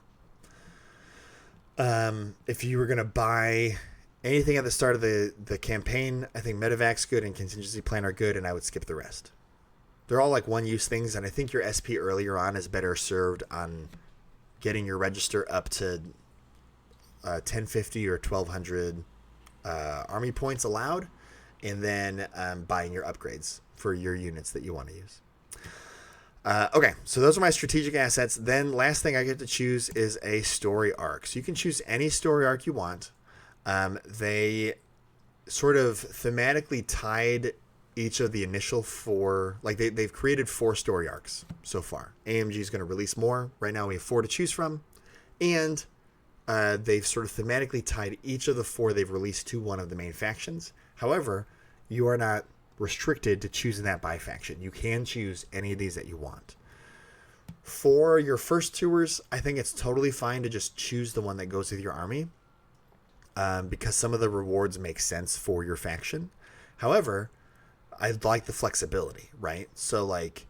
if you were going to buy anything at the start of the campaign, I think medevac's good and contingency plan are good, and I would skip the rest. They're all like one-use things, and I think your SP earlier on is better served on getting your register up to 1050 or 1200 army points allowed, and then buying your upgrades for your units that you want to use. Okay, so those are my strategic assets. Then last thing I get to choose is a story arc. So you can choose any story arc you want. They sort of thematically tied each of the initial 4, like they've created 4 story arcs so far. AMG is going to release more. Right now we have 4 to choose from. And they've sort of thematically tied each of the 4 they've released to one of the main factions. However, you are not restricted to choosing that by faction. You can choose any of these that you want. For your first tours, I think it's totally fine to just choose the one that goes with your army, because some of the rewards make sense for your faction. However, I like the flexibility, right? So like,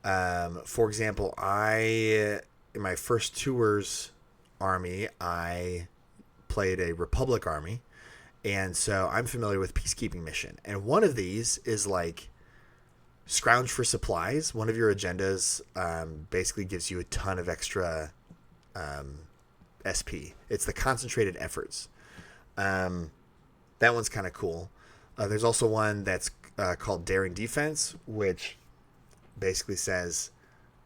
for example, in my first tours army, I played a Republic army. And so I'm familiar with peacekeeping mission. And one of these is like scrounge for supplies. One of your agendas basically gives you a ton of extra SP. It's the concentrated efforts. That one's kind of cool. There's also one that's called Daring Defense, which basically says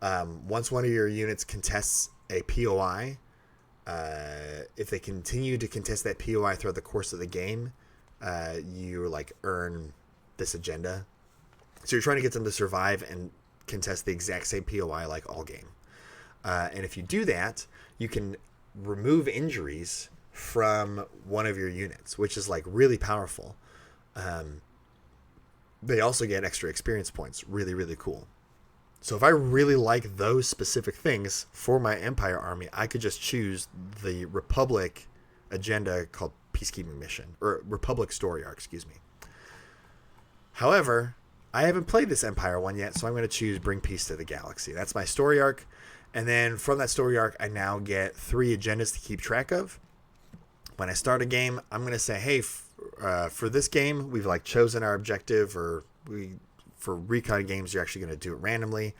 once one of your units contests a POI, if they continue to contest that POI throughout the course of the game, you like earn this agenda. So you're trying to get them to survive and contest the exact same POI like all game. And if you do that, you can remove injuries from one of your units, which is like really powerful. They also get extra experience points. Really, really cool. So if I really like those specific things for my Empire army, I could just choose the Republic agenda called Peacekeeping Mission, or Republic Story Arc, excuse me. However, I haven't played this Empire one yet, so I'm going to choose Bring Peace to the Galaxy. That's my story arc. And then from that story arc, I now get 3 agendas to keep track of. When I start a game, I'm going to say, hey, for this game, we've like chosen our objective, or for recon games, you're actually going to do it randomly.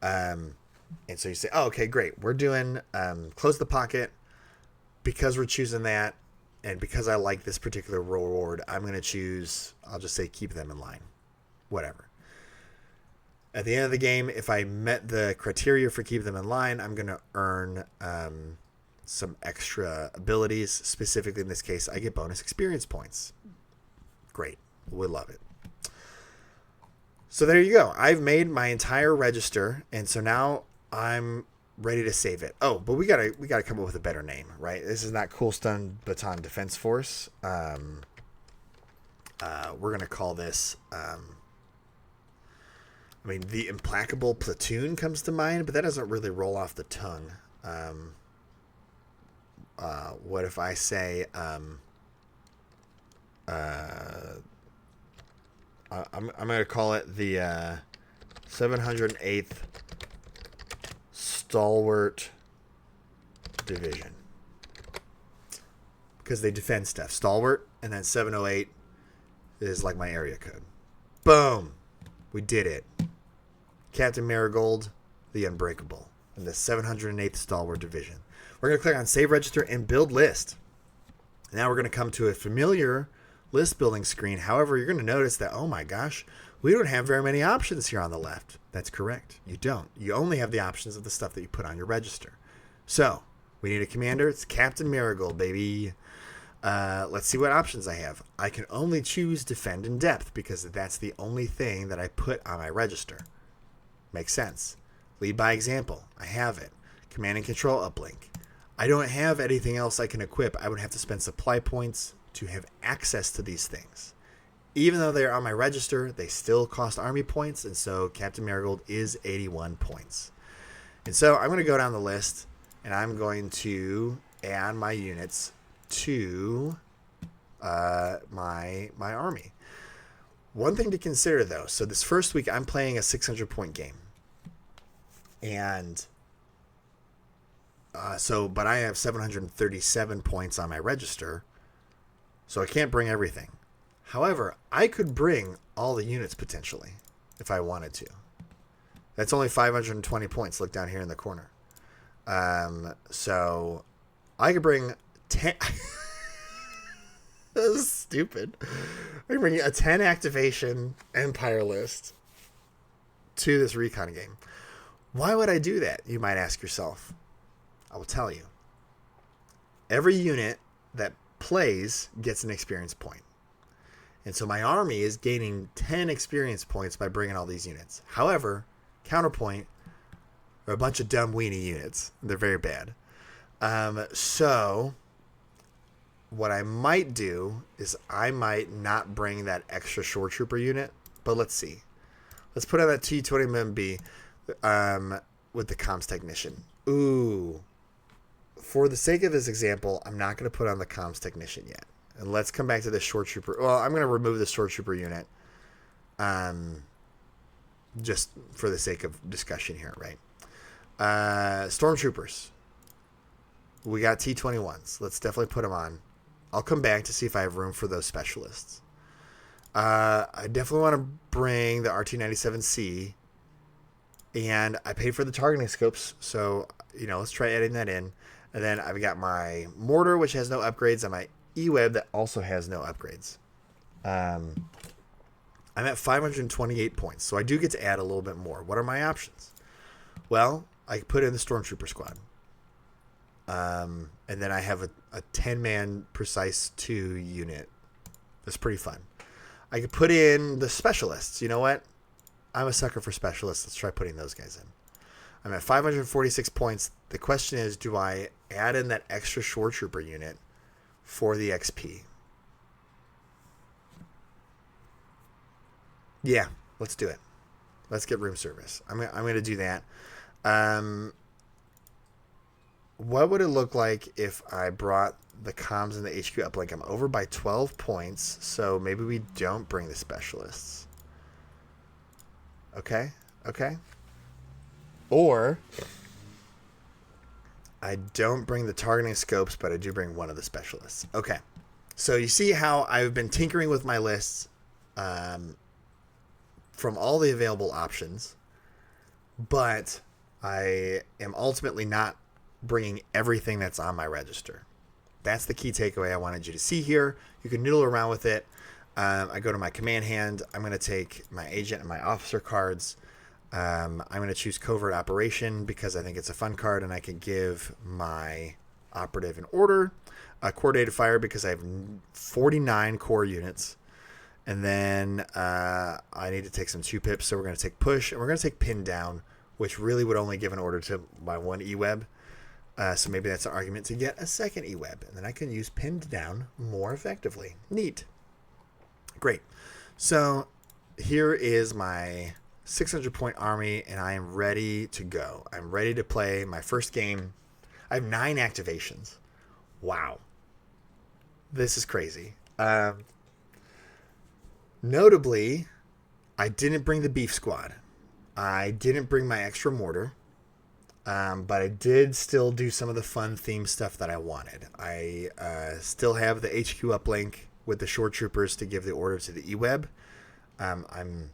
And so you say, oh, okay, great. We're doing Close the Pocket. Because we're choosing that, and because I like this particular reward, I'm going to choose, I'll just say keep them in line. Whatever. At the end of the game, if I met the criteria for keep them in line, I'm going to earn some extra abilities. Specifically in this case, I get bonus experience points. Great. We love it. So there you go. I've made my entire register, and so now I'm ready to save it. Oh, but we gotta come up with a better name, right? This is not Cool Stun Baton Defense Force. We're gonna call this. The Implacable Platoon comes to mind, but that doesn't really roll off the tongue. What if I say? I'm gonna call it the 708th Stalwart Division, because they defend stuff. Stalwart, and then 708 is like my area code. Boom, we did it. Captain Marigold, the Unbreakable, and the 708th Stalwart Division. We're gonna click on Save Register and Build List. Now we're gonna come to a familiar list building screen. However, you're going to notice that, oh my gosh, we don't have very many options here on the left. That's correct. You don't. You only have the options of the stuff that you put on your register. So we need a commander. It's Captain Marigold, baby. Let's see what options I have. I can only choose Defend in Depth because that's the only thing that I put on my register. Makes sense. Lead by Example. I have it. Command and Control Uplink. I don't have anything else I can equip. I would have to spend supply points to have access to these things. Even though they're on my register, they still cost army points, and so Captain Marigold is 81 points. And so I'm going to go down the list, and I'm going to add my units to my army. One thing to consider, though, so this first week I'm playing a 600-point game. And but I have 737 points on my register, so I can't bring everything. However, I could bring all the units potentially if I wanted to. That's only 520 points. Look down here in the corner. So I could bring 10. That was stupid. I can bring a 10 activation Empire list to this recon game. Why would I do that? You might ask yourself. I will tell you. Every unit that plays gets an experience point. And so my army is gaining 10 experience points by bringing all these units. However, counterpoint are a bunch of dumb weenie units. They're very bad. So what I might do is I might not bring that extra shore trooper unit, but let's see. Let's put on that T-20MB with the comms technician. Ooh. For the sake of this example, I'm not going to put on the comms technician yet. And let's come back to the shore trooper. Well, I'm going to remove the shore trooper unit. Just for the sake of discussion here, right? Stormtroopers. We got T-21s. Let's definitely put them on. I'll come back to see if I have room for those specialists. I definitely want to bring the RT-97C. And I paid for the targeting scopes. So, let's try adding that in. And then I've got my mortar, which has no upgrades, and my E-Web that also has no upgrades. I'm at 528 points, so I do get to add a little bit more. What are my options? Well, I put in the Stormtrooper squad. And then I have a 10-man precise 2 unit. That's pretty fun. I could put in the specialists. You know what? I'm a sucker for specialists. Let's try putting those guys in. I'm at 546 points. The question is, do I add in that extra shore trooper unit for the XP? Yeah, let's do it. Let's get room service. I'm going to do that. What would it look like if I brought the comms and the HQ uplink? I'm over by 12 points, so maybe we don't bring the specialists. Okay. Or I don't bring the targeting scopes, but I do bring one of the specialists. Okay. So you see how I've been tinkering with my lists from all the available options, but I am ultimately not bringing everything that's on my register. That's the key takeaway I wanted you to see here. You can noodle around with it. I go to my command hand. I'm going to take my agent and my officer cards. I'm going to choose covert operation because I think it's a fun card, and I can give my operative an order. Coordinated fire because I have 49 core units. And then I need to take some 2 pips, so we're going to take push, and we're going to take pin down, which really would only give an order to my 1 E-web. So maybe that's an argument to get a second E-web, and then I can use pinned down more effectively. Neat. Great. So here is my 600-point army, and I am ready to go. I'm ready to play my first game. I have 9 activations. Wow. This is crazy. Notably, I didn't bring the beef squad. I didn't bring my extra mortar. But I did still do some of the fun theme stuff that I wanted. I still have the HQ uplink with the shore troopers to give the order to the E-web. I'm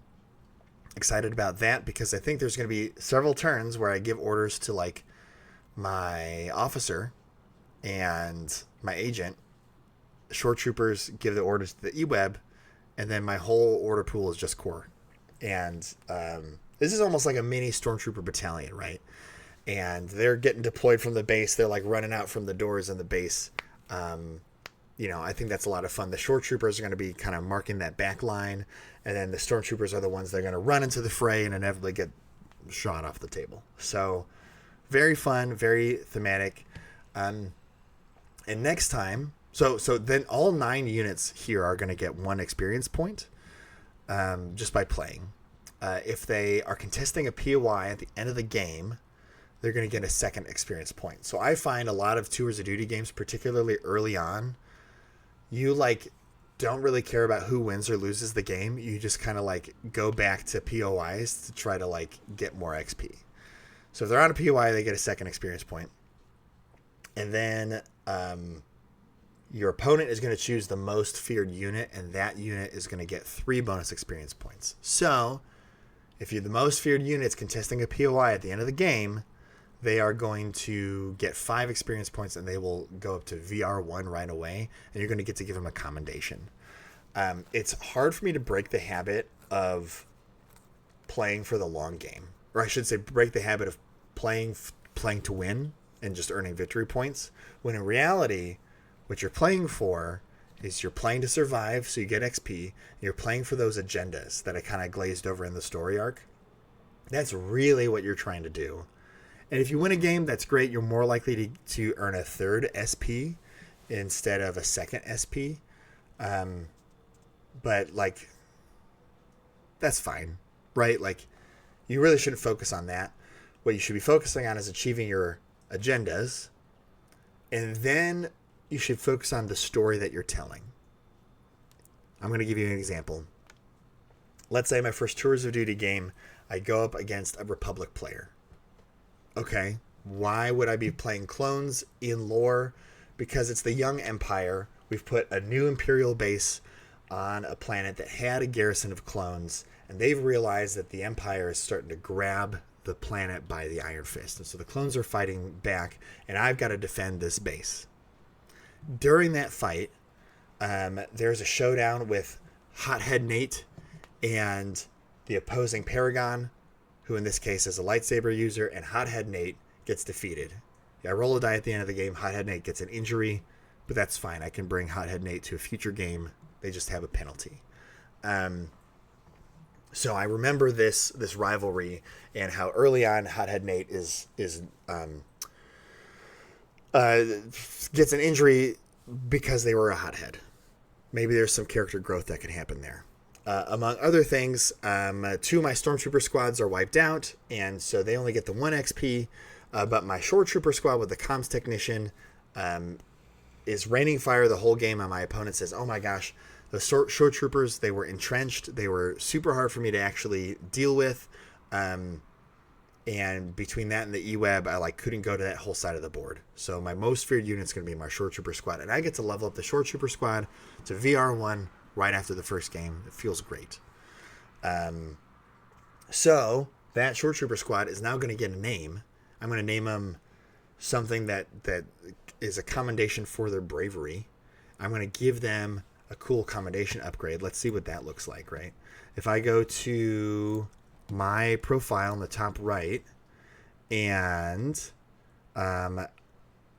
excited about that because I think there's going to be several turns where I give orders to like my officer and my agent. Shore troopers give the orders to the E-web, and then my whole order pool is just core. And this is almost like a mini stormtrooper battalion, right? And they're getting deployed from the base. They're like running out from the doors in the base. I think that's a lot of fun. The shore troopers are going to be kind of marking that back line. And then the stormtroopers are the ones that are going to run into the fray and inevitably get shot off the table. So very fun, very thematic. And next time, so then all 9 units here are going to get 1 experience point just by playing. If they are contesting a POI at the end of the game, they're going to get a 2nd experience point. So I find a lot of Tours of Duty games, particularly early on, you don't really care about who wins or loses the game. You just kind of go back to POIs to try to get more XP. So if they're on a POI, they get a 2nd experience point. And then your opponent is going to choose the most feared unit, and that unit is going to get 3 bonus experience points. So if you're the most feared units contesting a POI at the end of the game, they are going to get 5 experience points, and they will go up to VR1 right away, and you're going to get to give them a commendation. It's hard for me to break the habit of playing for the long game, or I should say break the habit of playing to win and just earning victory points, when in reality, what you're playing for is you're playing to survive, so you get XP, and you're playing for those agendas that I kind of glazed over in the story arc. That's really what you're trying to do. And if you win a game, that's great. You're more likely to earn a 3rd SP instead of a 2nd SP. But that's fine, right? You really shouldn't focus on that. What you should be focusing on is achieving your agendas. And then you should focus on the story that you're telling. I'm going to give you an example. Let's say my first Tours of Duty game, I go up against a Republic player. Okay, why would I be playing clones in lore? Because it's the young Empire. We've put a new Imperial base on a planet that had a garrison of clones, and they've realized that the Empire is starting to grab the planet by the Iron Fist. And so the clones are fighting back, and I've got to defend this base. During that fight, there's a showdown with Hothead Nate and the opposing Paragon, who in this case is a lightsaber user, and Hothead Nate gets defeated. I roll a die at the end of the game. Hothead Nate gets an injury, but that's fine. I can bring Hothead Nate to a future game. They just have a penalty. So I remember this rivalry and how early on Hothead Nate gets an injury because they were a hothead. Maybe there's some character growth that could happen there. Among other things, 2 of my Stormtrooper squads are wiped out, and so they only get the 1 XP. But my Shore Trooper squad with the comms technician is raining fire the whole game, and my opponent says, oh my gosh, the Shore Troopers, they were entrenched. They were super hard for me to actually deal with. And between that and the E-Web, I couldn't go to that whole side of the board. So my most feared unit is going to be my Shore Trooper squad. And I get to level up the Shore Trooper squad to VR1 right after the first game. It feels great. So that Shore Trooper squad is now going to get a name. I'm going to name them something that is a commendation for their bravery. I'm going to give them a cool commendation upgrade. Let's see what that looks like, right? If I go to my profile in the top right, and in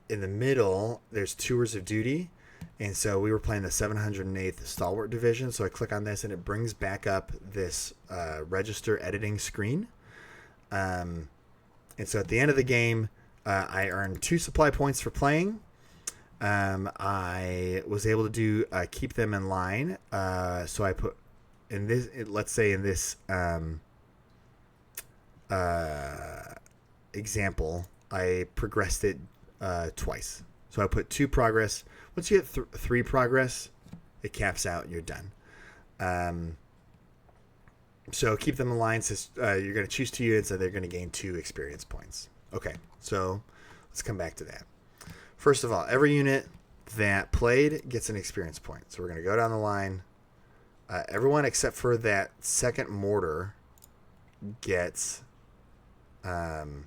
the middle, there's Tours of Duty. And so we were playing the 708th Stalwart Division. So I click on this, and it brings back up this register editing screen. And so at the end of the game, I earned 2 supply points for playing. I was able to do keep them in line. So I put in this, let's say in this example, I progressed it twice. So I put 2 progress. Once you get 3 progress, it caps out. You're done. So keep them in line. Says you're going to choose 2 units, and they're going to gain 2 experience points. Okay, so let's come back to that. First of all, every unit that played gets an experience point. So we're going to go down the line. Everyone except for that second mortar gets an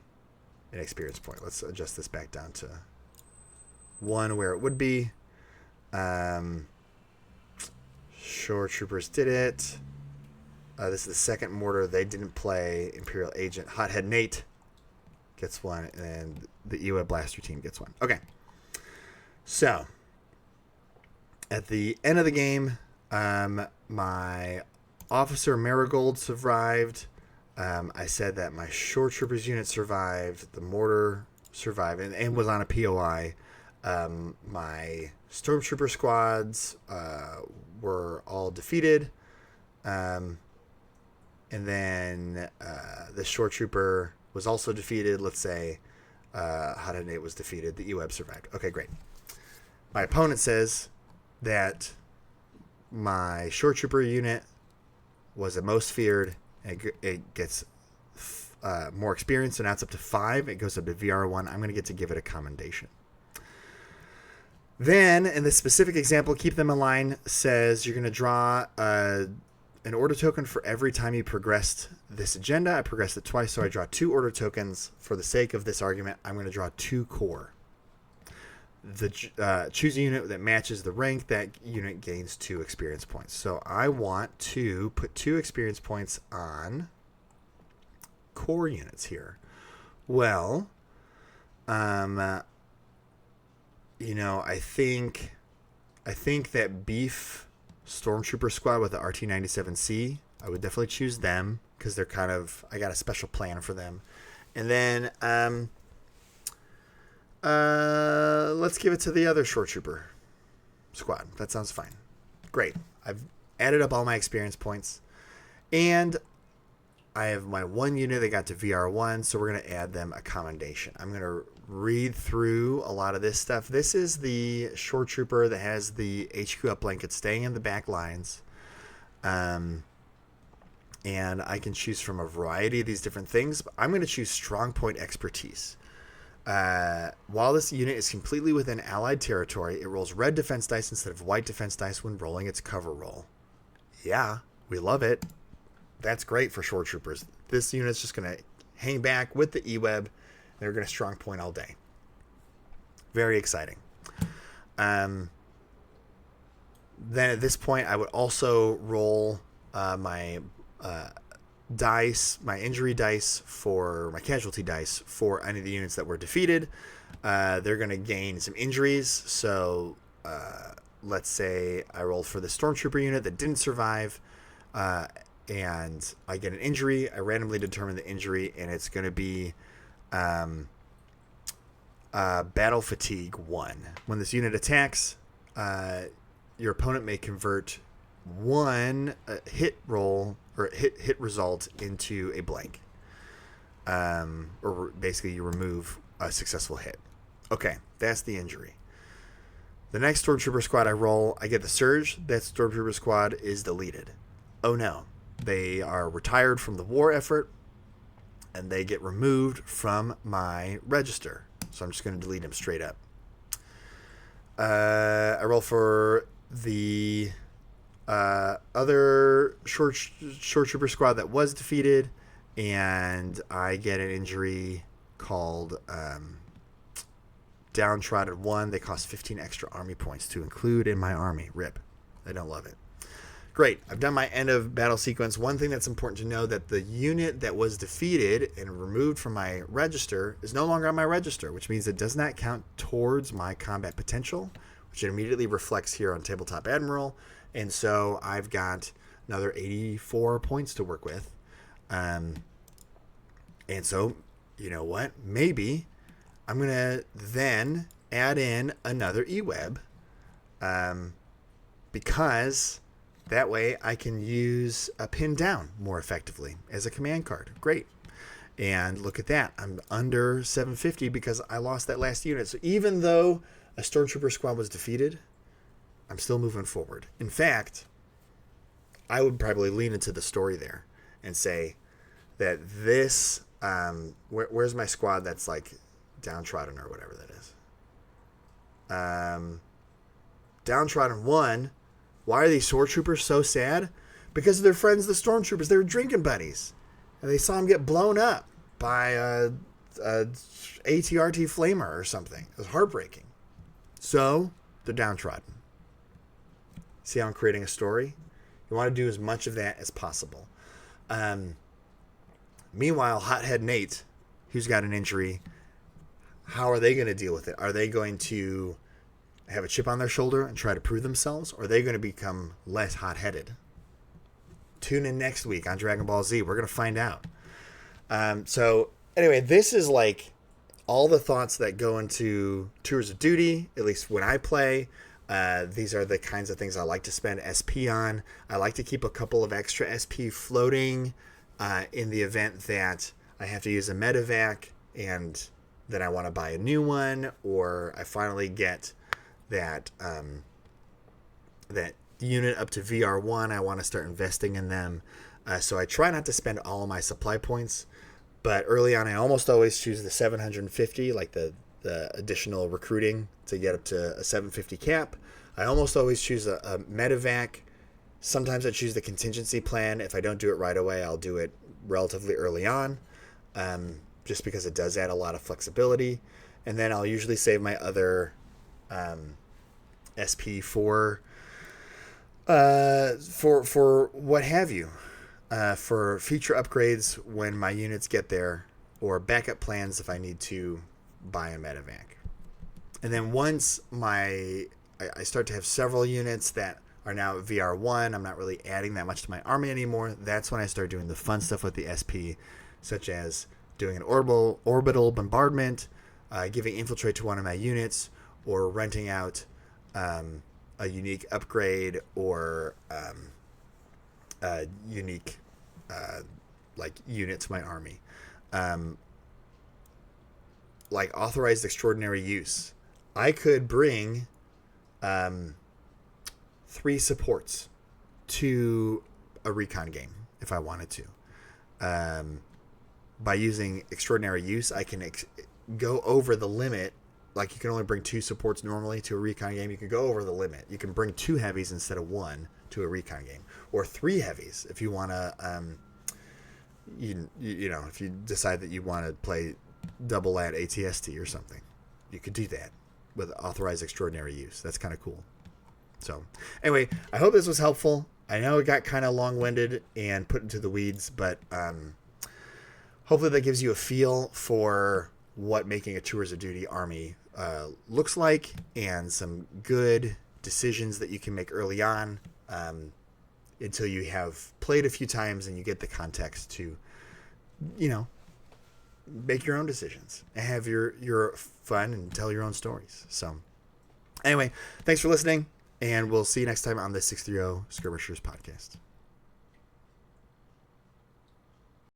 experience point. Let's adjust this back down to 1 where it would be. Shore Troopers did it. This is the second mortar. They didn't play. Imperial Agent. Hothead Nate gets 1, and the EWA Blaster team gets 1. Okay. So, at the end of the game, my Officer Marigold survived. I said that my Shore Troopers unit survived. The mortar survived and was on a POI. My Stormtrooper squads were all defeated. And then the Shore Trooper was also defeated. Let's say Hothead Nate was defeated. The E-Web survived. Okay, great. My opponent says that my Shore Trooper unit was the most feared. And it gets more experience, so now it's up to 5. It goes up to VR1. I'm going to get to give it a commendation. Then, in this specific example, keep them in line says you're going to draw an order token for every time you progressed this agenda. I progressed it twice, so I draw 2 order tokens. For the sake of this argument, I'm going to draw 2 core. Choose a unit that matches the rank. That unit gains 2 experience points. So I want to put 2 experience points on core units here. Well, I think that Beef Stormtrooper squad with the RT-97C, I would definitely choose them because they're I got a special plan for them. And then let's give it to the other Shore Trooper squad. That sounds fine. Great. I've added up all my experience points. And I have my 1 unit that got to VR1, so we're going to add them a commendation. I'm going to read through a lot of this stuff. This is the Shore Trooper that has the HQ up blanket staying in the back lines. And I can choose from a variety of these different things. But I'm going to choose Strong Point Expertise. While this unit is completely within allied territory, it rolls red defense dice instead of white defense dice when rolling its cover roll. Yeah, we love it. That's great for Shore Troopers. This unit's just going to hang back with the E-Web. They're going to strong point all day. Very exciting. Then at this point, I would also roll my dice, my injury dice for my casualty dice for any of the units that were defeated. They're going to gain some injuries. So let's say I rolled for the Stormtrooper unit that didn't survive, and I get an injury. I randomly determine the injury, and it's going to be Battle Fatigue 1. When this unit attacks, your opponent may convert one hit roll or hit result into a blank. Or basically you remove a successful hit. Okay, that's the injury. The next Stormtrooper squad I roll, I get the Surge. That Stormtrooper squad is deleted. Oh no. They are retired from the war effort, and they get removed from my register. So I'm just going to delete them straight up. I roll for the other short trooper squad that was defeated, and I get an injury called Downtrodden 1. They cost 15 extra army points to include in my army. RIP. I don't love it. Great. I've done my end of battle sequence. One thing that's important to know that the unit that was defeated and removed from my register is no longer on my register, which means it does not count towards my combat potential, which it immediately reflects here on Tabletop Admiral. And so I've got another 84 points to work with. And so, you know what? Maybe I'm going to then add in another eWeb, because that way I can use a pin down more effectively as a command card. Great. And look at that. I'm under 750 because I lost that last unit. So even though a Stormtrooper squad was defeated, I'm still moving forward. In fact, I would probably lean into the story there and say that this, where's my squad that's like Downtrodden or whatever that is? Downtrodden 1. Why are these Sword Troopers so sad? Because of their friends, the Stormtroopers. They were drinking buddies. And they saw them get blown up by a ATRT flamer or something. It was heartbreaking. So, they're downtrodden. See how I'm creating a story? You want to do as much of that as possible. Meanwhile, Hothead Nate, who's got an injury, how are they going to deal with it? Are they going to have a chip on their shoulder and try to prove themselves, or are they going to become less hot-headed? Tune in next week on Dragon Ball Z. We're going to find out. So anyway, this is like all the thoughts that go into Tours of Duty, at least when I play. These are the kinds of things I like to spend SP on. I like to keep a couple of extra SP floating in the event that I have to use a medevac and then I want to buy a new one, or I finally get that that unit up to VR1. I want to start investing in them. So I try not to spend all of my supply points, but early on I almost always choose the 750, like the additional recruiting to get up to a 750 cap. I almost always choose a medevac. Sometimes I choose the contingency plan. If I don't do it right away, I'll do it relatively early on, just because it does add a lot of flexibility. And then I'll usually save my other SP for what have you, for feature upgrades when my units get there, or backup plans if I need to buy a medevac. And then once I start to have several units that are now at VR1, I'm not really adding that much to my army anymore. That's when I start doing the fun stuff with the SP, such as doing an orbital bombardment, giving infiltrate to one of my units, or renting out a unique upgrade, or a unique like unit to my army. Like authorized extraordinary use. I could bring 3 supports to a recon game if I wanted to. By using extraordinary use, I can go over the limit. Like, you can only bring 2 supports normally to a recon game. You can go over the limit. You can bring 2 heavies instead of 1 to a recon game, or 3 heavies if you want to. You know, if you decide that you want to play double at ATST or something, you could do that with authorized extraordinary use. That's kind of cool. So anyway, I hope this was helpful. I know it got kind of long-winded and put into the weeds, but hopefully that gives you a feel for what making a Tours of Duty army looks like, and some good decisions that you can make early on until you have played a few times and you get the context to, make your own decisions and have your fun and tell your own stories. So anyway, thanks for listening, and we'll see you next time on the 630 Skirmishers podcast.